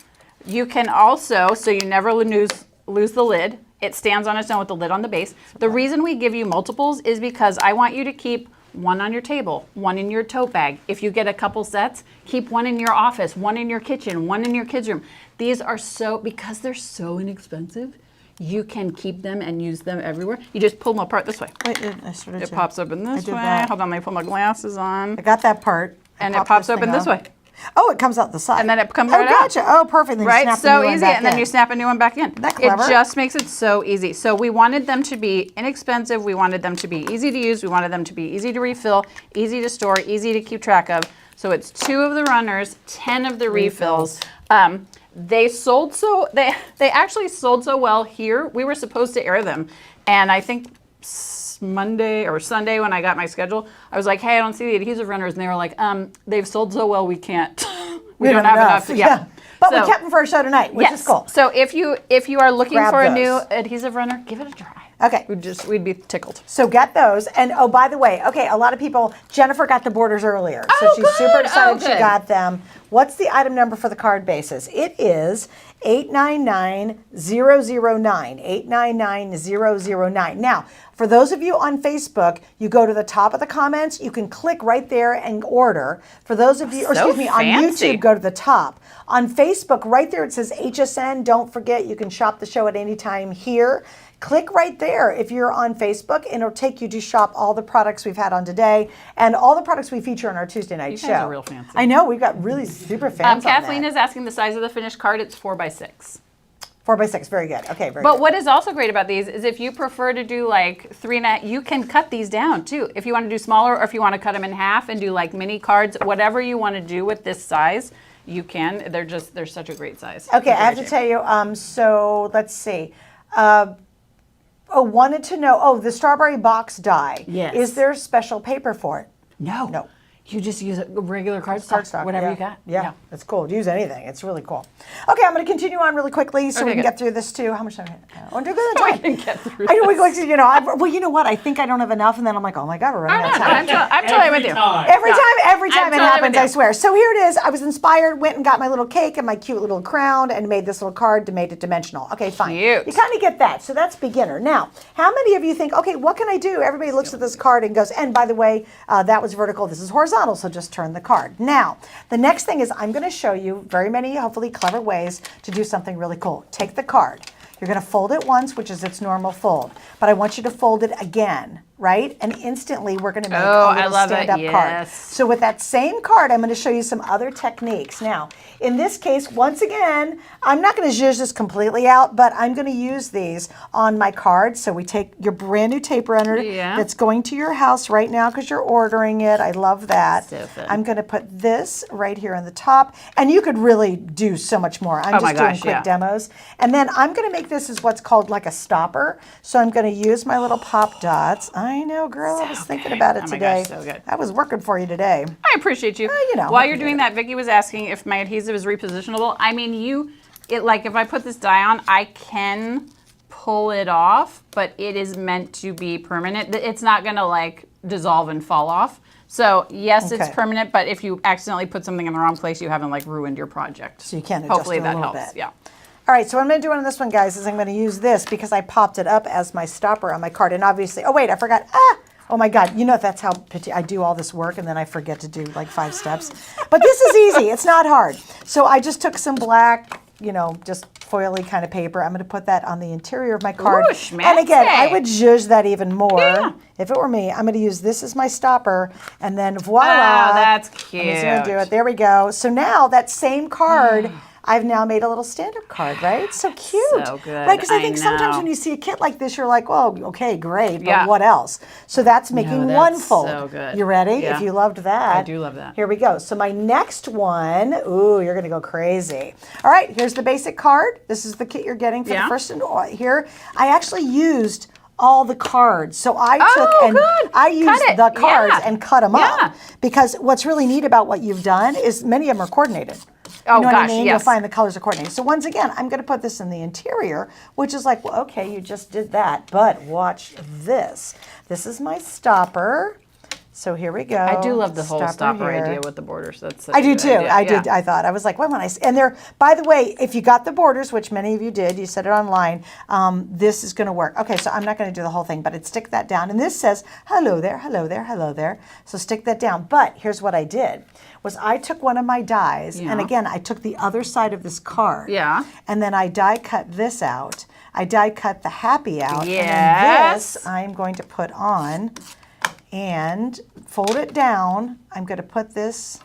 You can also, so you never lose the lid. It stands on its own with the lid on the base. The reason we give you multiples is because I want you to keep one on your table, one in your tote bag. If you get a couple sets, keep one in your office, one in your kitchen, one in your kids' room. These are because they're so inexpensive, you can keep them and use them everywhere. You just pull them apart this way. Wait, I started It pops open this way. Hold on, let me put my glasses on. I got that part. And it pops open this way. Oh, it comes out the side. And then it comes right out. Oh, gotcha. Oh, perfect. Then Right, you snap so the new one easy, back and then in. you snap a new one back in. Isn't that clever? It just makes it so easy. So we wanted them to be inexpensive. We wanted them to be easy to use. We wanted them to be easy to refill, easy to store, easy to keep track of. So it's 2 of the runners, 10 of the refills. They actually sold so well here. We were supposed to air them, and I think Monday or Sunday when I got my schedule, I was like, hey, I don't see the adhesive runners, and they were like, they've sold so well we can't. We don't have enough. Yeah. But we kept them for a show tonight, which is cool. So if you are looking Grab for a those. new adhesive runner, give it a try. Okay. We'd be tickled. So get those. And oh, by the way, okay, a lot of people, Jennifer got the borders earlier. So Oh, she's good. super excited Oh, she good. got them. What's the item number for the card bases? It is 899009. 899009. Now, for those of you on Facebook, you go to the top of the comments, you can click right there and order. For those of you, or So excuse me, on fancy. YouTube, go to the top. On Facebook, right there it says HSN. Don't forget, you can shop the show at any time here. Click right there if you're on Facebook, and it'll take you to shop all the products we've had on today and all the products we feature on our Tuesday night show. You guys are real fancy. I know, we've got really super fans on Kathleen that. is asking the size of the finished card. It's 4x6. 4x6, very good. Okay, very But good. what is also great about these is if you prefer to do like 3.5, you can cut these down too. If you want to do smaller, or if you want to cut them in half and do like mini cards, whatever you want to do with this size, you can. They're such a great size. Okay, I have to tell you, so let's see. Wanted to know, the strawberry box die. Yes. Is there special paper for it? No. You just use a regular cardstock, whatever yeah. you got. Yeah, that's cool. Use anything. It's really cool. Okay, I'm going to continue on really quickly so we can good. get through this too. How much time? I want to do good We time. can get through I know we like to, well, you know what? I think I don't have enough, and then I'm like, oh my God, we're running out of time. I'm totally with you. Every time it totally happens, with you. I swear. So here it is. I was inspired, went and got my little cake and my cute little crown and made this little card to make it dimensional. Okay, fine. Cute. You kind of get that. So that's beginner. Now, how many of you think, okay, what can I do? Everybody looks at this card and goes, and by the way, that was vertical, this is horizontal, so just turn the card. Now, the next thing is I'm going to show you very many, hopefully clever ways to do something really cool. Take the card. You're going to fold it once, which is its normal fold. But I want you to fold it again, right? And instantly we're going to make a little stand-up card. So with that same card, I'm going to show you some other techniques. Now, in this case, once again, I'm not going to zhuzh this completely out, but I'm going to use these on my card. So we take your brand new tape runner that's going to your house right now because you're ordering it. I love that. So fun. I'm going to put this right here on the top. And you could really do so much more. I'm just doing quick demos. And then I'm going to make this is what's called like a stopper. So I'm going to use my little pop dots. I know, girl. I was thinking about it today. So good. I was working for you today. I appreciate you. You know, While you're doing that, Vicki was asking if my adhesive is repositionable. I mean, if I put this die on, I can pull it off, but it is meant to be permanent. It's not gonna like dissolve and fall off. So yes, it's permanent, but if you accidentally put something in the wrong place, you haven't like ruined your project. So you can adjust Hopefully it a that little helps. bit. Yeah. All right, so what I'm going to do on this one, guys, is I'm going to use this because I popped it up as my stopper on my card. And obviously, oh, wait, I forgot. Oh, my God. You know, that's how I do all this work, and then I forget to do like 5 steps. But this is easy. It's not hard. So I just took some black, you know, just foily kind of paper. I'm going to put that on the interior of my card. Ooh, and again, I would zhuzh that even more. Yeah. If it were me, I'm going to use this as my stopper, and then voila. Oh, that's cute. I'm just going to do it. There we go. So now that same card, I've now made a little stand-up card, right? So cute. So good. Right, because I think sometimes know. when you see a kit like this, you're like, well, okay, great, but Yeah. what else? So that's making No, one that's fold. so good. You ready? Yeah. If you loved that. I do love that. Here we go. So my next one, ooh, you're going to go crazy. All right, here's the basic card. This is the kit you're getting for the first one. Here, I actually used all the cards. So I took and good. I used it. the cards Yeah. and cut them Yeah. up. Because what's really neat about what you've done is many of them are coordinated. Oh, You know what I gosh, mean? yes. You'll find the colors are coordinated. So once again, I'm going to put this in the interior, which is like, well, okay, you just did that, but watch this. This is my stopper. So here we go. I do love the whole stopper here. idea with the borders. That's such I a do good too. idea. I Yeah. did. I thought I was like, when I and they're. By the way, if you got the borders, which many of you did, you said it online. This is going to work. Okay, so I'm not going to do the whole thing, but it stick that down, and this says hello there, hello there, hello there. So stick that down. But here's what I did: was I took one of my dies, and again, I took the other side of this card. Yeah. And then I die cut this out. I die cut the happy out. And then Yes. this I'm going to put on. And fold it down. I'm going to put this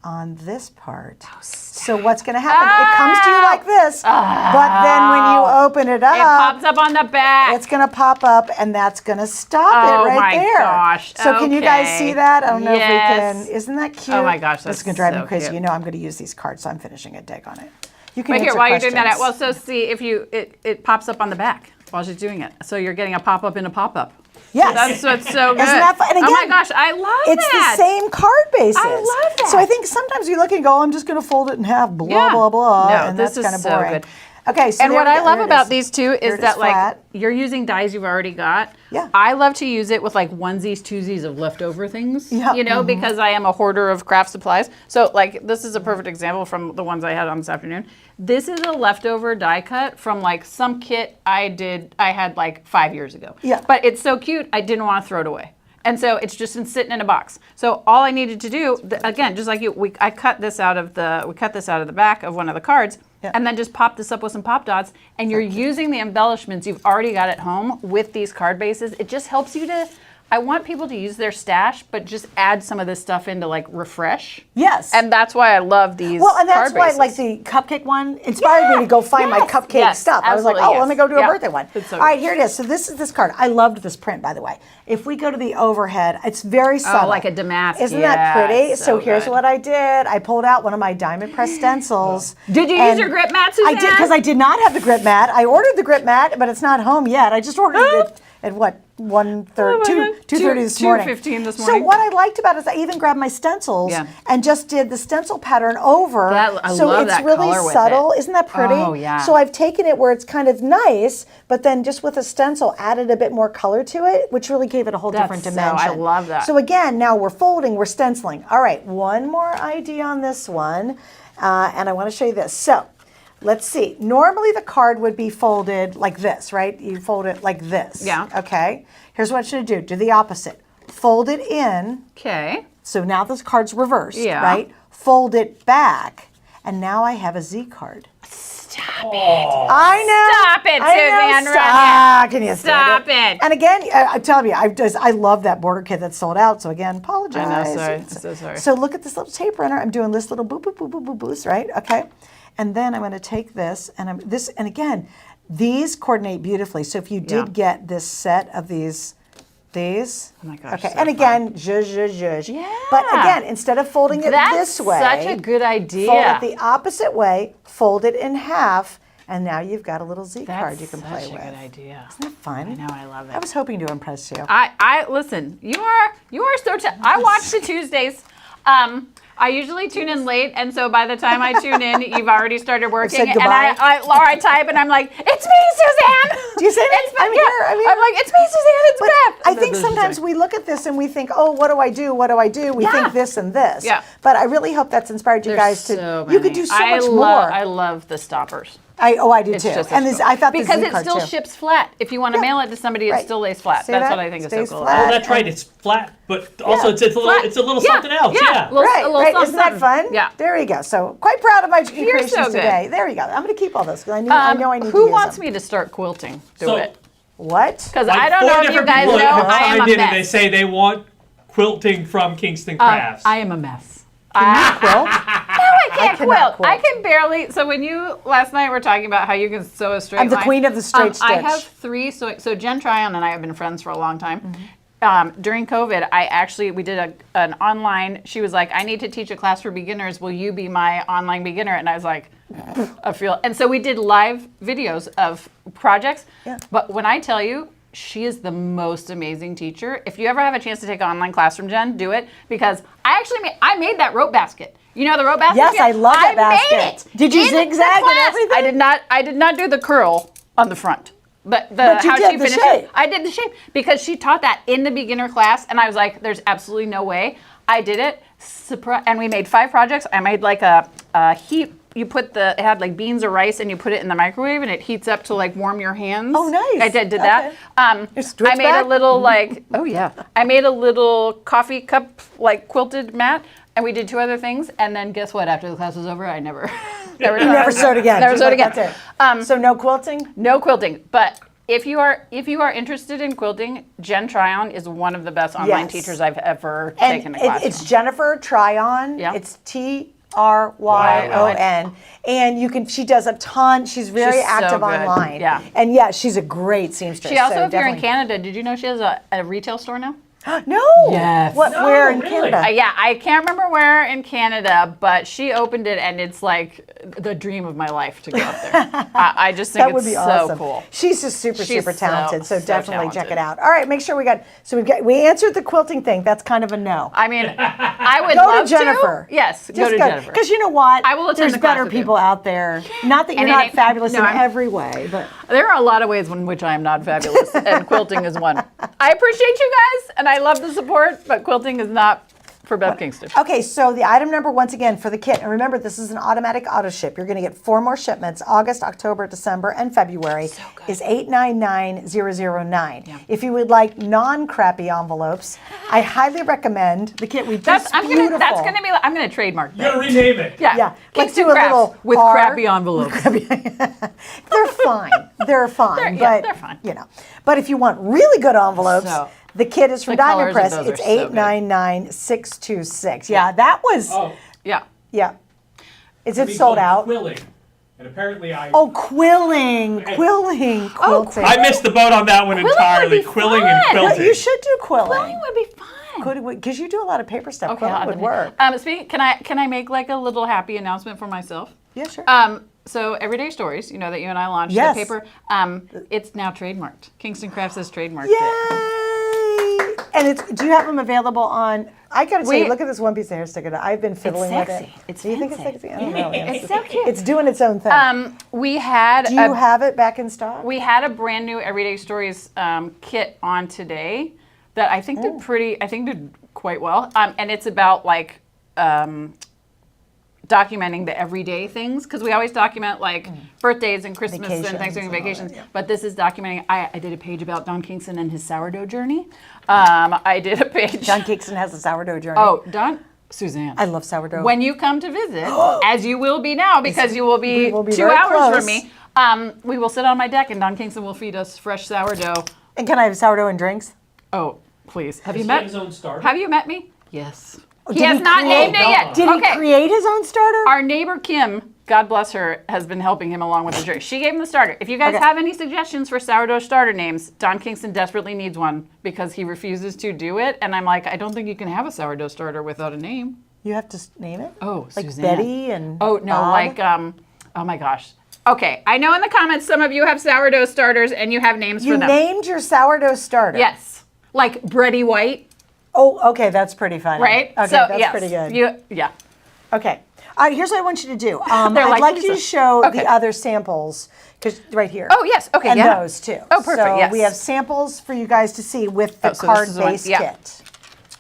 on this part. So what's going to happen? It comes to you like this, but then when you open it up, It pops up on the back. it's going to pop up, and that's going to stop Oh it right my there. gosh. So can you guys Okay. see that? I don't know if we Yes. can. Isn't that cute? Oh my gosh, This that's is going to drive me so crazy. cute. You know I'm going to use these cards, so I'm finishing a dig on it. You can Right here, answer while you're doing that, questions. well, so see if it pops up on the back while she's doing it. So you're getting a pop-up in a pop-up. Yes. That's what's so good. Isn't that fun? And oh my again, gosh, I love It's that. the same card basis. I love that. So I think sometimes you look and go, I'm just going to fold it in half, blah, Yeah. blah, blah. No, and this that's is kind of so boring. good. Okay, so And there what we I go. love Here it about is. these two Here is it that like flat. you're using dies you've already got. Yeah. I love to use it with like onesies, twosies of leftover things. Yeah. You know, because I am a hoarder of craft supplies. So like this is a perfect example from the ones I had on this afternoon. This is a leftover die cut from like some kit I had like 5 years ago. Yeah. But it's so cute, I didn't want to throw it away. And so it's just been sitting in a box. So all I needed to do, again, just like you, I cut this out of the back of one of the cards, Yeah. and then just pop this up with some pop dots, and you're using the embellishments you've already got at home with these card bases. It just helps you to. I want people to use their stash, but just add some of this stuff in to like refresh. Yes. And that's why I love these. Well, and that's card why, bases. like the cupcake one, inspired me to go find my cupcake Yes, stuff. I was like, absolutely, oh, let me yes. go do a Yeah. birthday one. It's so All right, good. here it is. So this is this card. I loved this print, by the way. If we go to the overhead, it's very subtle. like a damask. Isn't that pretty? Yes, So here's good. what I did. I pulled out one of my diamond press stencils. Did you use and your grip mat, I Suzanne? did, because I did not have the grip mat. I ordered the grip mat, but it's not home yet. I just ordered it at what? 2:30 this morning. 2:15 this So morning. what I liked about it is I even grabbed my stencils Yeah. and just did the stencil pattern over. I so love it's that really color with subtle. it. Isn't that pretty? Oh, yeah. So I've taken it where it's kind of nice, but then just with a stencil added a bit more color to it, which really gave it a whole different That's dimension. I love that. So again, now we're folding, we're stenciling. All right, one more idea on this one, and I want to show you this. So let's see. Normally the card would be folded like this, right? You fold it like this. Yeah. Okay. Here's what you do. Do the opposite. Fold it in. Okay. So now this card's reversed, Yeah. right? Fold it back, and now I have a Z card. Stop it. I know. Stop it, I know. Suzanne. Stop. Can you Stop stand it. And again, I'm telling you, I love that border kit that's sold out. So again, apologize. I know, sorry. I'm so sorry. So look at this little tape runner. I'm doing this little boop, boop, boop, boop, boop, boost, right? Okay. And then I'm going to take this, and and again, these coordinate beautifully. So if you did Yeah. get this set of these. Oh my gosh, Okay, so and again, zhuzh, zhuzh, zhuzh. Yeah. But again, instead of folding it That's this way, such a good idea. Fold it the opposite way, fold it in half, and now you've got a little Z That's card you can such play a with. good idea. Isn't that fun? I know, I love it. I was hoping to impress you. I listen. You are so. I watch the Tuesdays. I usually tune in late, and so by the time I tune in, you've already started working. said And goodbye. I type, and I'm like, "It's me, Suzanne." Do you say that? It's I'm here. I'm here. I'm like, "It's me, Suzanne. It's Beth." I think sometimes we look at this and we think, oh, what do I do? What do I do? We think this and this. Yeah. But I really hope that's inspired you guys to. so You could many. do so much more. I love the stoppers. I do It's too. just And I thought the because Z it card still too. ships flat. If you want to Yeah. mail it to somebody, it Right. still lays flat. See That's that? what I think is so Stays cool. flat. Oh, that's right. It's flat, but also it's a little Flat. it's a little Yeah, something else. yeah. Yeah. Little- Right, a little right. something, Isn't that fun? something. Yeah. There you go. So quite proud of my You're creations so good. today. There you go. I'm going to keep all those because I know I need to Who use wants them. me to start quilting? Do So- it. What? Because Like I don't 4 know if you different guys people know, have I am chimed a in and they mess. say they want quilting from Kingston Crafts. I am a mess. Quilt? I can't cannot quilt. I quilt. can barely. So when you last night were talking about how you can sew a straight I'm the line, queen of the straight I stitch. have 3. So Jen Tryon and I have been friends for a long time. Mm-hmm. During COVID, we did an online. She was like, "I need to teach a class for beginners. Will you be my online beginner?" And I was like, And so we did live videos of projects. Yeah. But when I tell you, she is the most amazing teacher. If you ever have a chance to take an online class from Jen, do it, because I made that rope basket. You know the rope basket? Yes, I love that basket. Made it. Did you in the zigzag and class. everything? I did not do the curl on the front. But you how did she the finished shape. it. I did the shape because she taught that in the beginner class, and I was like, "There's absolutely no way." I did it, and we made 5 projects. I made like a heat. It had like beans or rice, and you put it in the microwave, and it heats up to like warm your hands. Oh, nice. I did that. Your I made a switchback? little I made a little coffee cup like quilted mat, and we did 2 other things. And then guess what? After the class was over, I never Never sewed again. Never Just sewed like again. that's it. So no quilting? No quilting, but if you are interested in quilting, Jen Tryon is one of the best online Yes. teachers I've ever And taken a class it's from. Jennifer Tryon. Yeah. It's Tryon. And she does a ton. She's very She's so active good. online. Yeah. And yeah, she's a great seamstress. She also, so if you're in definitely- Canada, did you know she has a retail store now? No. Yes. What? No, Where in really? Canada? Yeah, I can't remember where in Canada, but she opened it, and it's like the dream of my life to go up there. I just think That would it's be so awesome. cool. She's just super She's talented. So so definitely check talented. it out. All right, make sure we answered the quilting thing. That's kind of a no. I mean, I would Go love to Jennifer. Yes, go to Jennifer. Because you know what? I will attend There's the class better with you. people out there. Not that you're And it not ain't- fabulous no, in I'm- every way, but There are a lot of ways in which I am not fabulous, and quilting is one. I appreciate you guys, and I love the support, but quilting is not for Beth Kingston. okay, so the item number, once again, for the kit, and remember, this is an automatic auto ship. You're going to get 4 more shipments, August, October, December, and February, is $899,009. Yeah. If you would like non-crappy envelopes, I highly recommend the kit. I'm gonna trademark You that. gotta rename it. Yeah, Yeah, let's Kingston do a Crafts little with R. crappy envelopes. They're fine. They're fine. They're fine. You know, but if you want really good envelopes, So, the kit is from the Diamond colors Press. of those It's are so good. $899,626. Yeah, that was. Oh, Yeah. Yeah. Is it we sold call out? Quilling. And apparently Oh, quilling. Quilting. Quilting. I missed the boat on that one Quilling entirely. would be Quilling fun. and No, quilting. you should do quilling. Quilling would be fun. Because you do a lot of paper stuff. Okay, Quilling would work. Can I make like a little happy announcement for myself? Yeah, sure. So Everyday Stories, you know that you and I launched Yes. the paper. It's now trademarked. Kingston Crafts has trademarked it. Yay! And do you have them available on? I gotta tell you, look at this one piece of hair sticker. I've been fiddling with it. sexy. It's Do you think it's fancy. sexy? I don't know. It's so cute. It's doing its own thing. We had Do you have it back in stock? we had a brand new Everyday Stories kit on today that I think did quite well. And it's about like documenting the everyday things, because we always document like birthdays and Christmas Vacations and Thanksgiving and all that, vacations. yeah. But this is documenting. I did a page about Don Kingston and his sourdough journey. I did a page. John Kingston has a sourdough journey. Oh, Suzanne. I love sourdough. When you come to visit, as you will be now, because you will be We will be 2 very hours close. from me, we will sit on my deck and Don Kingston will feed us fresh sourdough. And can I have sourdough and drinks? Oh, please. Have Does you he have met? his own starter? Have you met me? Yes. He did has he not create- named it yet. Did Okay. he create his own starter? Our neighbor Kim, God bless her, has been helping him along with the journey. She gave him the starter. If you guys Okay. have any suggestions for sourdough starter names, Don Kingston desperately needs one because he refuses to do it. And I'm like, I don't think you can have a sourdough starter without a name. You have to name it? Oh, Like Suzanne. Betty and Oh, no, Bob? like, oh my gosh. Okay, I know in the comments some of you have sourdough starters and you have names You for them. named your sourdough starter? Yes. Like Bready White, Oh, okay, that's pretty funny. right? Okay, So, that's yes, pretty good. Yeah. Okay. All right, here's what I want you to do. I'd like like you to show Okay. the other samples, because right here. Oh, yes. Okay, and yeah. those too. Oh, perfect, So yes. we have samples for you guys to see with the so this is the one, card-based yeah. kit.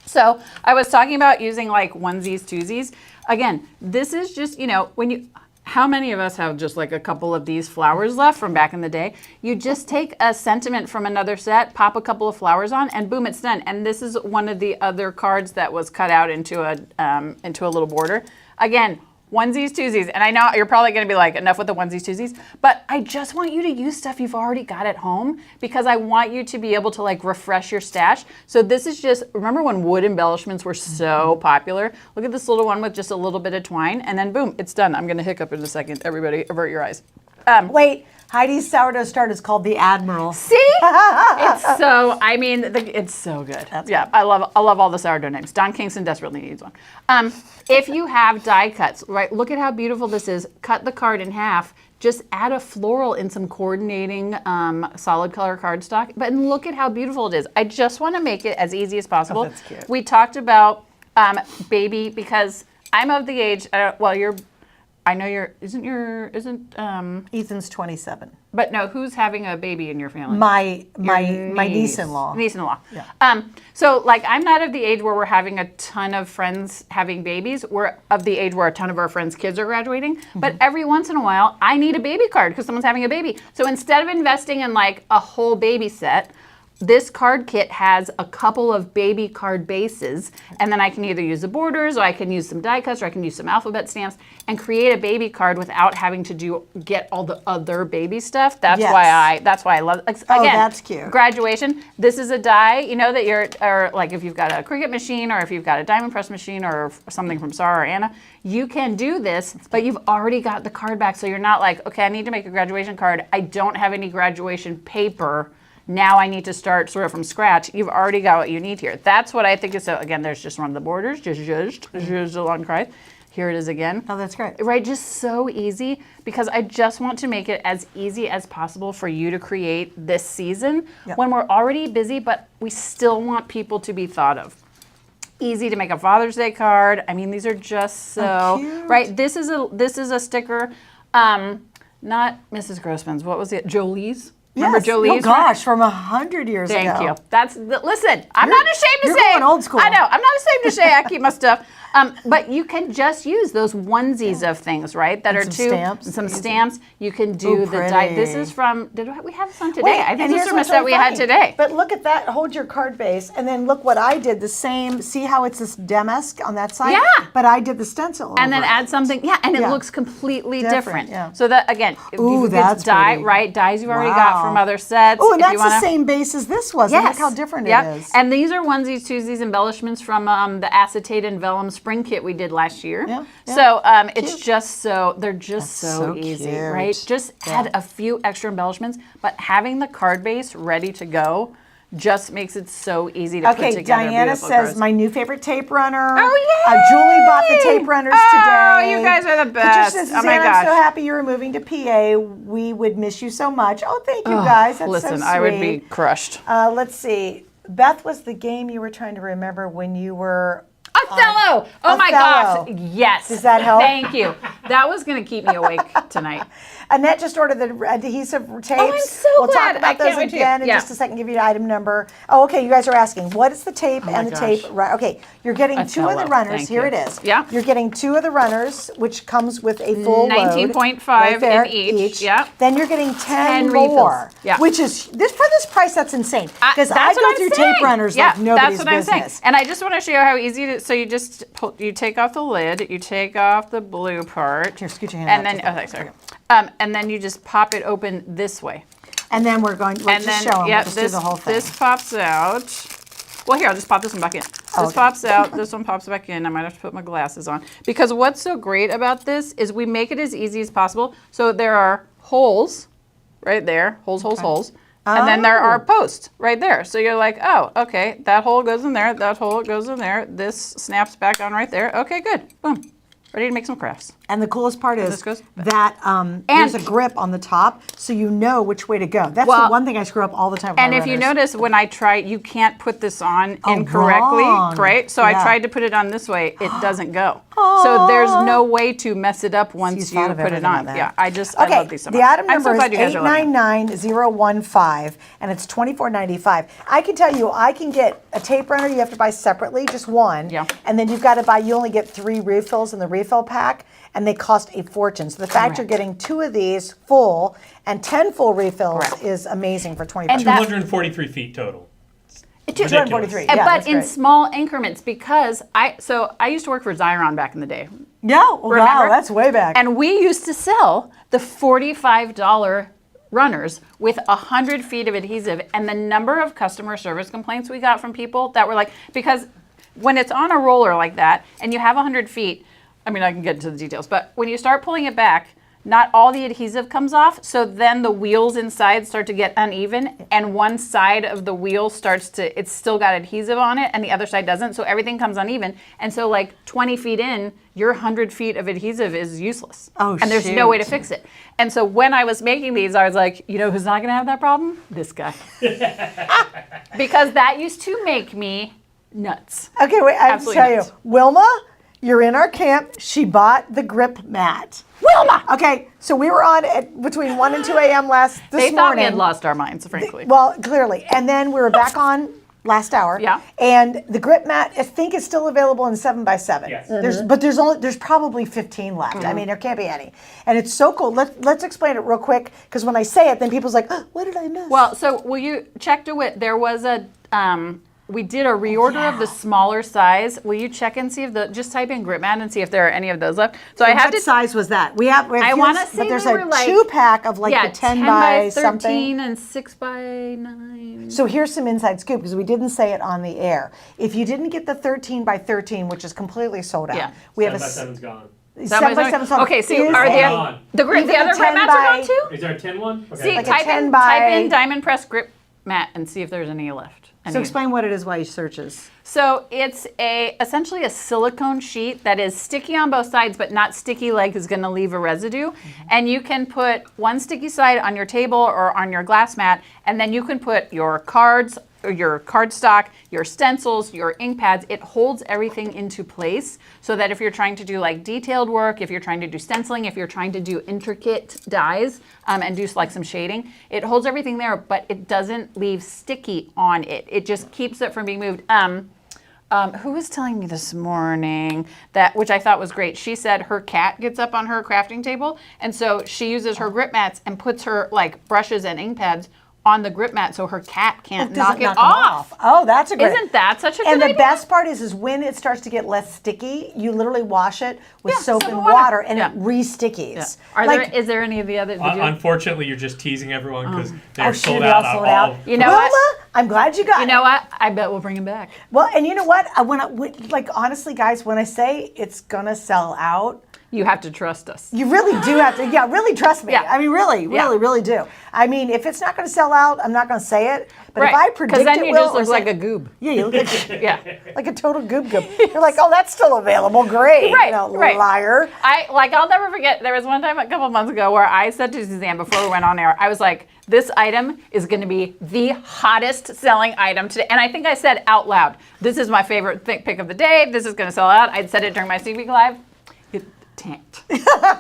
So I was talking about using like onesies, twosies. Again, this is just, how many of us have just like a couple of these flowers left from back in the day? You just take a sentiment from another set, pop a couple of flowers on, and boom, it's done. And this is one of the other cards that was cut out into a little border. Again, onesies, twosies. And I know you're probably going to be like, enough with the onesies, twosies. But I just want you to use stuff you've already got at home because I want you to be able to like refresh your stash. So this is just, remember when wood embellishments were so popular? Look at this little one with just a little bit of twine and then boom, it's done. I'm going to hiccup in a second. Everybody avert your eyes. Wait, Heidi's sourdough start is called the Admiral. See? It's so, it's so good. Yeah, I love all the sourdough names. Don Kingston desperately needs one. If you have die cuts, right, look at how beautiful this is. Cut the card in half. Just add a floral in some coordinating solid color cardstock. But look at how beautiful it is. I just want to make it as easy as possible. Oh, that's cute. We talked about baby because I'm of the age, Ethan's 27. but no, who's having a baby in your family? My niece-in-law. Niece-in-law. Yeah. So like I'm not of the age where we're having a ton of friends having babies. We're of the age where a ton of our friends' kids are graduating. Mm-hmm. But every once in a while, I need a baby card because someone's having a baby. So instead of investing in like a whole baby set, this card kit has a couple of baby card bases, and then I can either use the borders, or I can use some die cuts, or I can use some alphabet stamps, and create a baby card without having to get all the other baby stuff. That's Yes. why I love. Again, that's cute. Graduation. This is a die. You know that or like if you've got a Cricut machine, or if you've got a diamond press machine, or something from Sarah or Anna, you can do this, but you've already got the card back, so you're not like, okay, I need to make a graduation card. I don't have any graduation paper. Now I need to start sort of from scratch. You've already got what you need here. That's what I think is so. Again, there's just one of the borders, just along cries. Here it is again. Oh, that's great. Right, just so easy because I just want to make it as easy as possible for you to create this season when we're already busy, but we still want people to be thought of. Easy to make a Father's Day card. I mean, these are just so cute. right. This is a sticker, not Mrs. Grossman's. What was it? Jolie's. Remember Yes. Jolie's? Oh gosh, from 100 years ago. Thank you. Listen, I'm not ashamed to you're say. going old school. I know. I'm not ashamed to say I keep my stuff. But you can just use those onesies of things, right? That And are some stamps. some stamps. You can do Ooh, the die. This pretty. is from. We have this on today? Wait, I think and this here's is from a what's set really we had funny. today. But look at that. Hold your card base, and then look what I did. The same. See how it's this demasc on that side? Yeah. But I did the stencil. And then over it. add something, and it Yeah. looks completely Different, different. yeah. So that again, if Ooh, you that's die, pretty. right? Dies you've already got from Wow. other sets. Oh, and if that's you wanna, the same base as this was. Yes. Look how different Yep. it is. And these are onesies, twosies, embellishments from the acetate and vellum spring kit we did last year. Yeah, yeah. So it's just they're just That's so so easy, cute. right? Just add a few extra embellishments, but having the card base ready to go just makes it so easy to put Okay, together Diana beautiful says cards. my new favorite tape runner. Oh, yay! Julie bought the tape runners Oh, today. you guys are the Patricia best. says, Oh, my Suzanne, I'm gosh. so happy you're moving to PA. We would miss you so much. Oh, thank you guys. That's Listen, so sweet. I would be crushed. Let's see. Beth was the game you were trying to remember when you were Othello! Oh my Othello. gosh. Yes. Does that help? Thank you. That was going to keep me awake tonight. Annette just ordered the adhesive tapes. Oh, I'm so we'll glad. talk about I can't those wait to- again in yeah. just a second. Give you the item number. Oh, okay. You guys are asking what is the tape and the gosh. tape? Right. Okay. You're getting two of the Othello. runners. Thank Here you. it is. Yeah. You're getting two of the runners, which comes with a full 19.5 load, right in each. Yeah. Then you're getting 10 refills. more. Yeah. Which is this for this price. That's insane. Because I That's go what I'm through saying. tape runners Yeah, like nobody's that's what I'm saying. business. And I just want to show you how easy to. So you just you take off the lid, you take off the blue part. Here, scoot your hand and out then to the- okay, sorry. And then you just pop it open this way. And then we're going. Let's And just then show them. yeah, We'll just do this the whole thing. this pops out. Well, here I'll just pop this one back in. This okay. pops out. This one pops back in. I might have to put my glasses on because what's so great about this is we make it as easy as possible. So there are holes right there, holes. And then there are posts right there. So you're like, oh, okay, that hole goes in there, that hole goes in there, this snaps back on right there. Okay, good. Boom. Ready to make some crafts. And the coolest part is this goes that there's a grip on the top, so you know which way to go. That's the Well, one thing I screw up all the time with And my if you runners. notice, when I try, you can't put this on Oh, incorrectly, wrong. right? So I Yeah. tried to put it on this way. It doesn't go. So there's no way to mess it up once you thought of put it everything on. on that. Yeah, I Okay, love these so much. the item I'm so number glad you is guys are loving it. 899015, and it's $24.95. I can tell you, I can get a tape runner. You have to buy separately, just one. Yeah. And then you've got to buy. You only get 3 refills in the refill pack, and they cost a fortune. So the fact you're getting 2 of these full and 10 full refills is amazing for $25. And that- 243 feet total. 243. And- Yeah, but that's in great. small increments, because I used to work for Xyron back in the day. Yeah, wow, Remember? that's way back. And we used to sell the $45 runners with 100 feet of adhesive, and the number of customer service complaints we got from people that were like, because when it's on a roller like that and you have 100 feet, I mean, I can get into the details, but when you start pulling it back, not all the adhesive comes off, so then the wheels inside start to get uneven, and one side of the wheel it's still got adhesive on it, and the other side doesn't, so everything comes uneven. And so like 20 feet in, your 100 feet of adhesive is useless. Oh, and there's no way to shoot. fix it. And so when I was making these, I was like, you know who's not gonna have that problem? This guy. Because that used to make me nuts. Okay, wait, I have to Absolutely tell you, nuts. Wilma, you're in our camp. She bought the grip mat. Wilma! Okay, so we were on at between 1 and 2 a.m. this They thought we morning. had lost our minds, frankly. Well, clearly. And then we were back on last hour. Yeah. And the grip mat, I think, is still available in 7x7. Yes. But there's probably 15 left. I mean, there can't be any. And it's so cool. Let's explain it real quick, because when I say it, then people's like, oh, what did I miss? Well, so will you check to it? There was we did a reorder of the smaller size. Will you check and see if just type in grip mat and see if there are any of those left? So I have what size was that? We have I few- wanna say but there's they a were like- 2-pack of like the 10 by 13 something. and 6 by 9. So here's some inside scoop, because we didn't say it on the air. If you didn't get the 13 by 13, which is completely sold out, Yeah. we have a 7x7's gone. 7x7 sold. Okay, so Is are it- gone. the other Even grip the 10 mats are by- gone too? Is there a 10 one? Okay. See, Like a type 10 in by- diamond press grip mat and see if there's any left. So explain what it is while you searches. So it's essentially a silicone sheet that is sticky on both sides, but not sticky like is going to leave a residue. And you can put one sticky side on your table or on your glass mat, and then you can put your cards, or your cardstock, your stencils, your ink pads. It holds everything into place so that if you're trying to do like detailed work, if you're trying to do stenciling, if you're trying to do intricate dies and do like some shading, it holds everything there, but it doesn't leave sticky on it. It just keeps it from being moved. Who was telling me this morning that, which I thought was great, she said her cat gets up on her crafting table, and so she uses her grip mats and puts her like brushes and ink pads on the grip mat so her cat can't knock it them off. Oh, that's a great. Isn't that such a good And the idea? best part is when it starts to get less sticky, you literally wash it with Yeah, soap soap and and water, water. and Yeah. it re-stickies. Is there any of the other? did you- Unfortunately, you're just teasing everyone because they're Oh, shoot, sold they out. all sold on out. all- You know Wilma, what? I'm glad you got You it. know what? I bet we'll bring him back. Well, and you know what? Like honestly, guys, when I say it's gonna sell out, You have to trust us. you really do have to. Yeah, really trust me. Yeah. I mean, really, Yeah. really do. I mean, if it's not gonna sell out, I'm not gonna say it. But Right. if I 'Cause predict then it you will, just or look say- like a goob. Yeah, you look like, Yeah. like a total goob. You're like, oh, that's still available. Great. Right, You know, right. liar. I'll never forget, there was one time a couple months ago where I said to Suzanne before we went on air, I was like, this item is going to be the hottest selling item today. And I think I said out loud, this is my favorite pick of the day. This is going to sell out. I'd said it during my Sneak Peek Live. It tanked.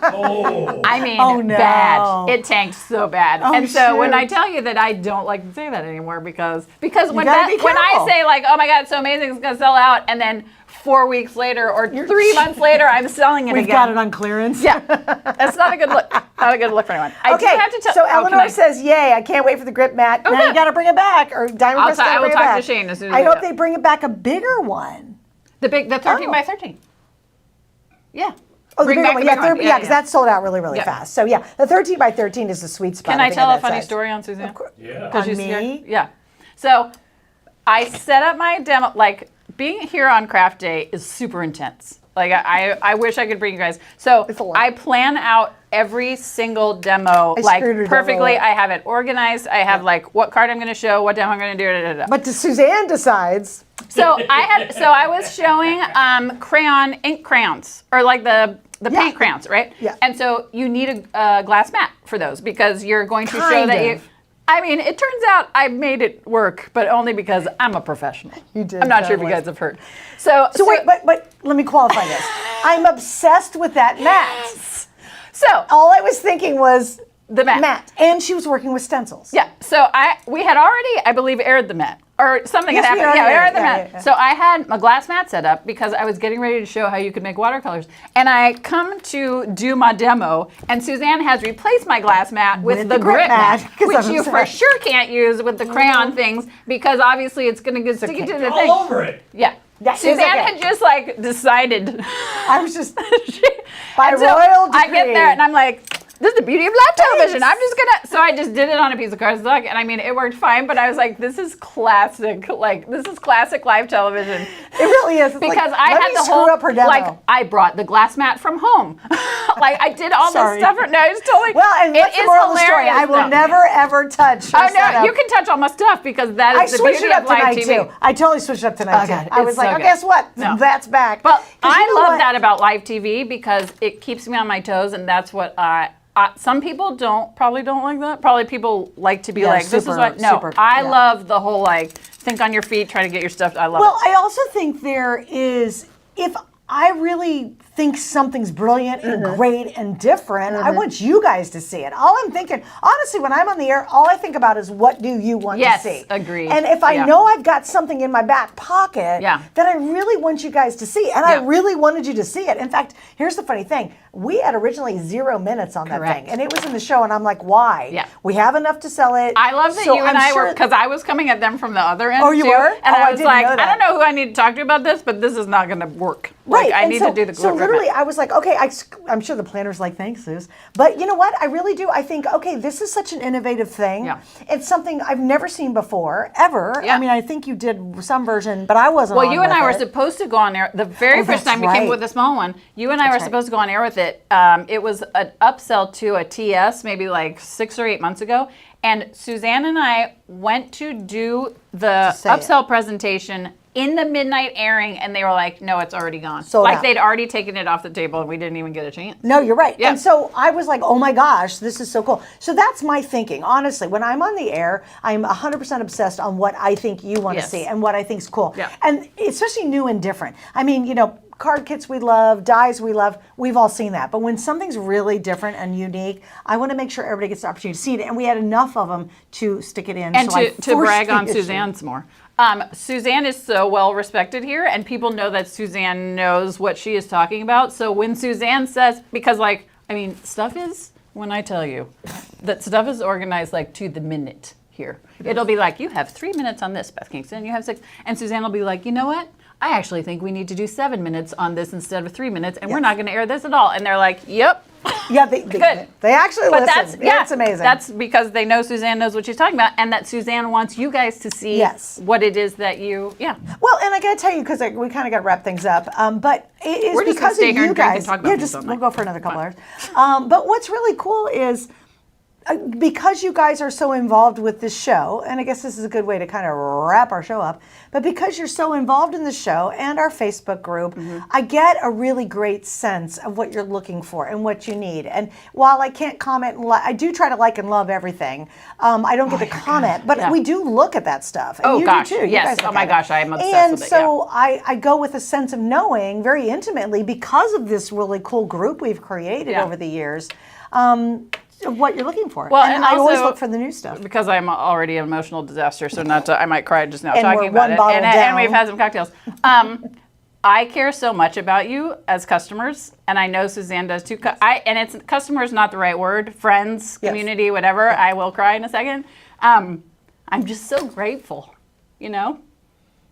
Oh. I mean, Oh, no. bad. It tanked so bad. Oh, and so when shoot. I tell you that I don't like to say that anymore because when gotta be when I careful. say like, oh my God, it's so amazing, it's going to sell out, and then 4 weeks later or 3 months later, I'm selling it We've again. got it on clearance. Yeah, that's not a good look. Not a good look for anyone. I do Okay, have to tell. so oh, can Eleanor I- says, "Yay! I can't wait for the grip mat. Now Okay. you got to bring it back, or Diamond Press I gotta will bring it talk back. to Shane as soon as I we hope get they bring it back a bigger one. the 13 Oh. by 13. Yeah. Oh, the Bring bigger back one. the Yeah, bigger one. because that's sold out really Yeah. fast. So yeah, the 13 by 13 is the sweet spot. Can I think, tell of a that funny size. story on Suzanne? Yeah. On she's me? here? Yeah. So I set up my demo, like being here on craft day is super intense. Like I wish I could bring you guys. So It's a lot. I plan out every single demo I like screwed her demo perfectly. up. I have it organized. I have like what card I'm going to show, what demo I'm going to do. Da, da, da. But Suzanne decides. So I was showing ink crayons or like the paint crayons, right? Yeah. And so you need a glass mat for those because you're going to show Kind that of. you. I mean, it turns out I made it work, but only because I'm a professional. You did, I'm not sure if you totally. guys have heard. So wait, but let me qualify this. I'm obsessed with that mat. So All I was thinking was the mat. And she was working with stencils. Yeah. So we had already, I believe, aired the mat. Or something Yes, had we happened. already Yeah, we aired aired the it. mat. Yeah. So I had a glass mat set up because I was getting ready to show how you could make watercolors. And I come to do my demo, and Suzanne has replaced my glass mat with the grit mat, 'cause which I'm you for obsessed. sure can't use with the crayon things because obviously it's going to get sticky to the thing. All over it. Yeah. That is Suzanne okay. had just like decided. I was just by And so royal decree. I get there and I'm like, this is the beauty of live television. I'm just gonna, so I just did it on a piece of cardstock, and I mean, it worked fine, but I was like, this is classic, like, this is classic live television. It really is. It's Because like, I let had me the screw whole, up her demo. like, I brought the glass mat from home. Like, I did all Sorry. this stuff. No, it's totally, Well, and it what's the is moral of the story? hilarious, I will though. never ever touch her Oh, no, setup. you can touch all my stuff because that I is the switched beauty it up of live tonight TV. too. I totally switched it up tonight Okay, too. I it's was so like, oh, good. guess what? No. That's back. But 'Cause I you know love what? that about live TV because it keeps me on my toes, and that's what some people probably don't like that. Probably people like to be Yeah, like, this is super, what. No, super, I yeah. love the whole like think on your feet, try to get your stuff. I love Well, it. I also think there is, if I really think something's brilliant and great and different, I want you guys to see it. All I'm thinking, honestly, when I'm on the air, all I think about is what do you want Yes, to see? agreed. And if I Yeah. know I've got something in my back pocket, Yeah. then I really want you guys to see. And I Yeah. really wanted you to see it. In fact, here's the funny thing. We had originally 0 minutes on that Correct. thing. And it was in the show, and I'm like, why? Yeah. We have enough to sell it. I love that So you and I'm I were, sure- because I was coming at them from the other end Oh, you too. were? And Oh, I I was didn't like, know I that. don't know who I need to talk to about this, but this is not going to work. Like, Right. I and need so, to do the So grit literally, mat. I was like, okay, I'm sure the planner's like, thanks, Suze. But you know what? I really do. I think, okay, this is such an innovative thing. Yeah. It's something I've never seen before, ever. Yeah. I mean, I think you did some version, but I wasn't Well, on you and with I were it. supposed to go on air. The very Oh, first that's time you came right. with the small one, you and I were right. supposed to go on air with it. It was an upsell to a TS maybe like 6 or 8 months ago. And Suzanne and I went to do the say it. upsell presentation in the midnight airing, and they were like, no, it's already gone. Sold like out. they'd already taken it off the table, and we didn't even get a chance. No, you're right. Yeah. And so I was like, oh my gosh, this is so cool. So that's my thinking. Honestly, when I'm on the air, I'm 100% obsessed on what I think you want to Yes. see and what I think is cool. Yeah. And especially new and different. I mean, you know, card kits we love, dies we love, we've all seen that. But when something's really different and unique, I want to make sure everybody gets the opportunity to see it. And we had enough of them to stick it in. And so I to forced brag the on issue. Suzanne's more. Suzanne is so well respected here, and people know that Suzanne knows what she is talking about. So when Suzanne says, because like, I mean, stuff is, when I tell you that stuff is organized like to the minute here. It'll be like, you have 3 minutes on this, Beth Kingston, you have 6. And Suzanne will be like, you know what? I actually think we need to do 7 minutes on this instead of 3 minutes, and we're Yes. not going to air this at all. And they're like, yep. Yeah, they actually But listen. It's amazing. That's because they know Suzanne knows what she's talking about, and that Suzanne wants you guys to see Yes. what it is that you, Well, and I got to tell you, because we kind of got to wrap things up, but it is We're just gonna because stay of here you and drink and guys. talk about Yeah, things just all we'll night. go for another couple hours. But what's really cool is because you guys are so involved with this show, and I guess this is a good way to kind of wrap our show up, but because you're so involved in the show and our Facebook group, I get a really great sense of what you're looking for and what you need. And while I can't comment, I do try to like and love everything. I don't get to comment, but Yeah. we do look at that stuff. And Oh, you gosh, do too. You yes. guys Oh look my at it. gosh, I am obsessed and with it, so I go with a sense of knowing very intimately because of this really cool group we've created Yeah. over the years. What you're looking for. Well, and and I always also- look for the new stuff. because I'm already an emotional disaster, so not to, I might cry just now And talking we're about one it. bottle And down. we've had some cocktails. I care so much about you as customers, and I know Suzanne does too. And it's customers, not the right word. Friends, Yes. community, whatever. I will cry in a second. I'm just so grateful, you know.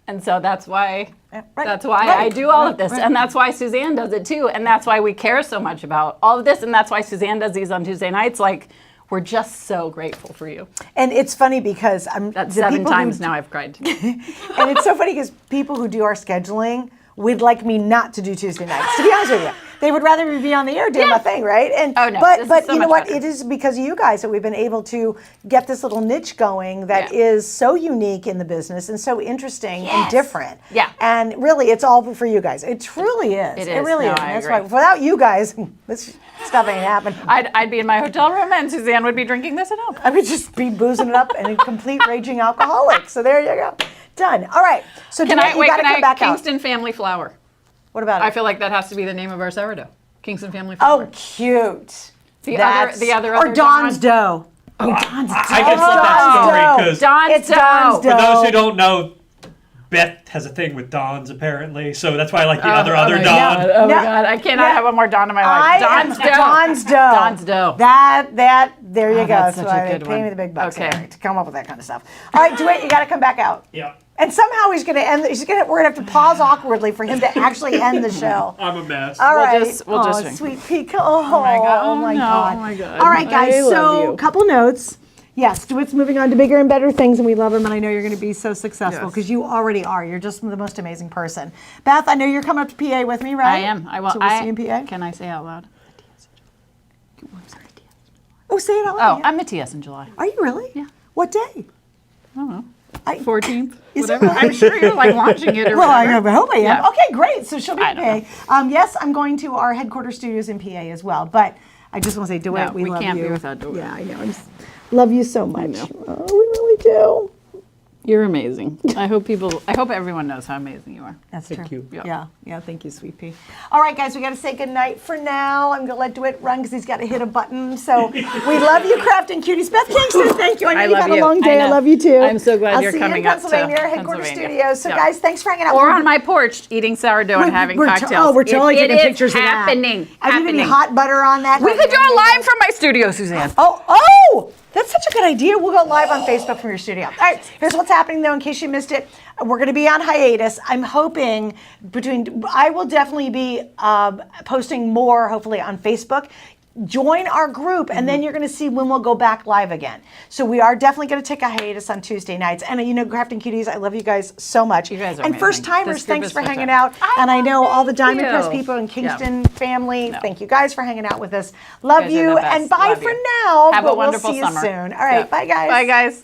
And so that's why Right. I do all of this, Right. and that's why Suzanne does it too, and that's why we care so much about all of this, and that's why Suzanne does these on Tuesday nights. Like, we're just so grateful for you. And it's funny because That's the 7 people times who, now I've cried. And it's so funny because people who do our scheduling would like me not to do Tuesday nights, to be honest with you. they would rather me be on the air doing my thing, right? And Oh, no, but this is but so you know much what? better. It is because of you guys that we've been able to get this little niche going that is so unique in the business and so interesting and different. Yeah. And really, it's all for you guys. It truly is. It It is. really No, is. I And that's agree. why without you guys, this stuff ain't happening. I'd be in my hotel room and Suzanne would be drinking this at home. I would just be boozing it up and a complete raging alcoholic. So there you go. Done. All right. So Can Dwight, I, wait, you got to can come I, back out. Kingston Family Flour. What about it? I feel like that has to be the name of our sourdough. Kingston Family Oh, Flour. cute. The That's- other or Dawn's Dawn. dough. Oh, Dawn's dough. I just love that story Dawn's because Dawn's It's Dawn's dough. dough. for those who don't know, Beth has a thing with Dons apparently, so that's why I like the other my Don. God. Oh No. my God. I cannot have one more Dawn in my life. Dawn's dough. Dawn's dough. Dawn's dough. There you go. that's So such a good pay one. me the big bucks Okay. Eric, to come up with that kind of stuff. All right, Dwight, you got to come back out. Yeah, And somehow he's going to end. We're going to have to pause awkwardly for him to actually end the show. I'm a mess. All right. we'll just oh, drink. sweet peak. Oh, my God. Oh my no. God. Oh my God. All right, guys. I love So, you. couple notes. Yes, Dwight's moving on to bigger and better things, and we love him. And I know you're going to be so successful Yes. because you already are. You're just the most amazing person. Beth, I know you're coming up to PA with me, right? I am. I will. So we'll see you in PA. Can I say out loud? Oh, say it out Oh, loud. I'm a TS in July. Are you really? Yeah. What day? 14th. Is it Whatever. really? I'm sure you're like launching it or Well, I whatever. hope I am. Yeah. Okay, great. So she'll be I in don't PA. Yes, I'm going to our headquarters studios in PA as well. But I just want to say, Dwight, No, we we love can't you. be without Dwight. Yeah, I know. Love you so much. Oh, we really do. You're amazing. I hope everyone knows how amazing you are. That's Thank true. you. Yeah. Thank you, sweet pea. All right, guys, we got to say goodnight for now. I'm gonna let Dwight run because he's got to hit a button. So we love you, Crafting Cuties. Beth Kingston, thank you. I know I you've love had a you. long day. I I know. love you too. I'm so glad I'll you're see coming you in up to Pennsylvania, headquarters Pennsylvania. studios. So Yeah. guys, thanks for hanging out. Or on my porch eating sourdough and having cocktails. We're totally It taking is pictures of that. happening. Are you Happening. gonna hot butter on that? We could do a live from my studio, Suzanne. Oh, that's such a good idea. We'll go live on Facebook from your studio. All right, here's what's happening though, in case you missed it. We're going to be on hiatus. I'm hoping I will definitely be posting more, hopefully, on Facebook. Join our group, and then you're going to see when we'll go back live again. So we are definitely going to take a hiatus on Tuesday nights. And Crafting Cuties, I love you guys so much. You guys are and amazing. first timers, This group thanks is for hanging fantastic. out. And I know all the Diamond you. Press people in Yeah. Kingston family. Thank you guys for hanging out with us. Love guys are you, the best. and bye Love for you. now. Have but a wonderful we'll see summer. you soon. All right, Yeah. bye guys. Bye, guys.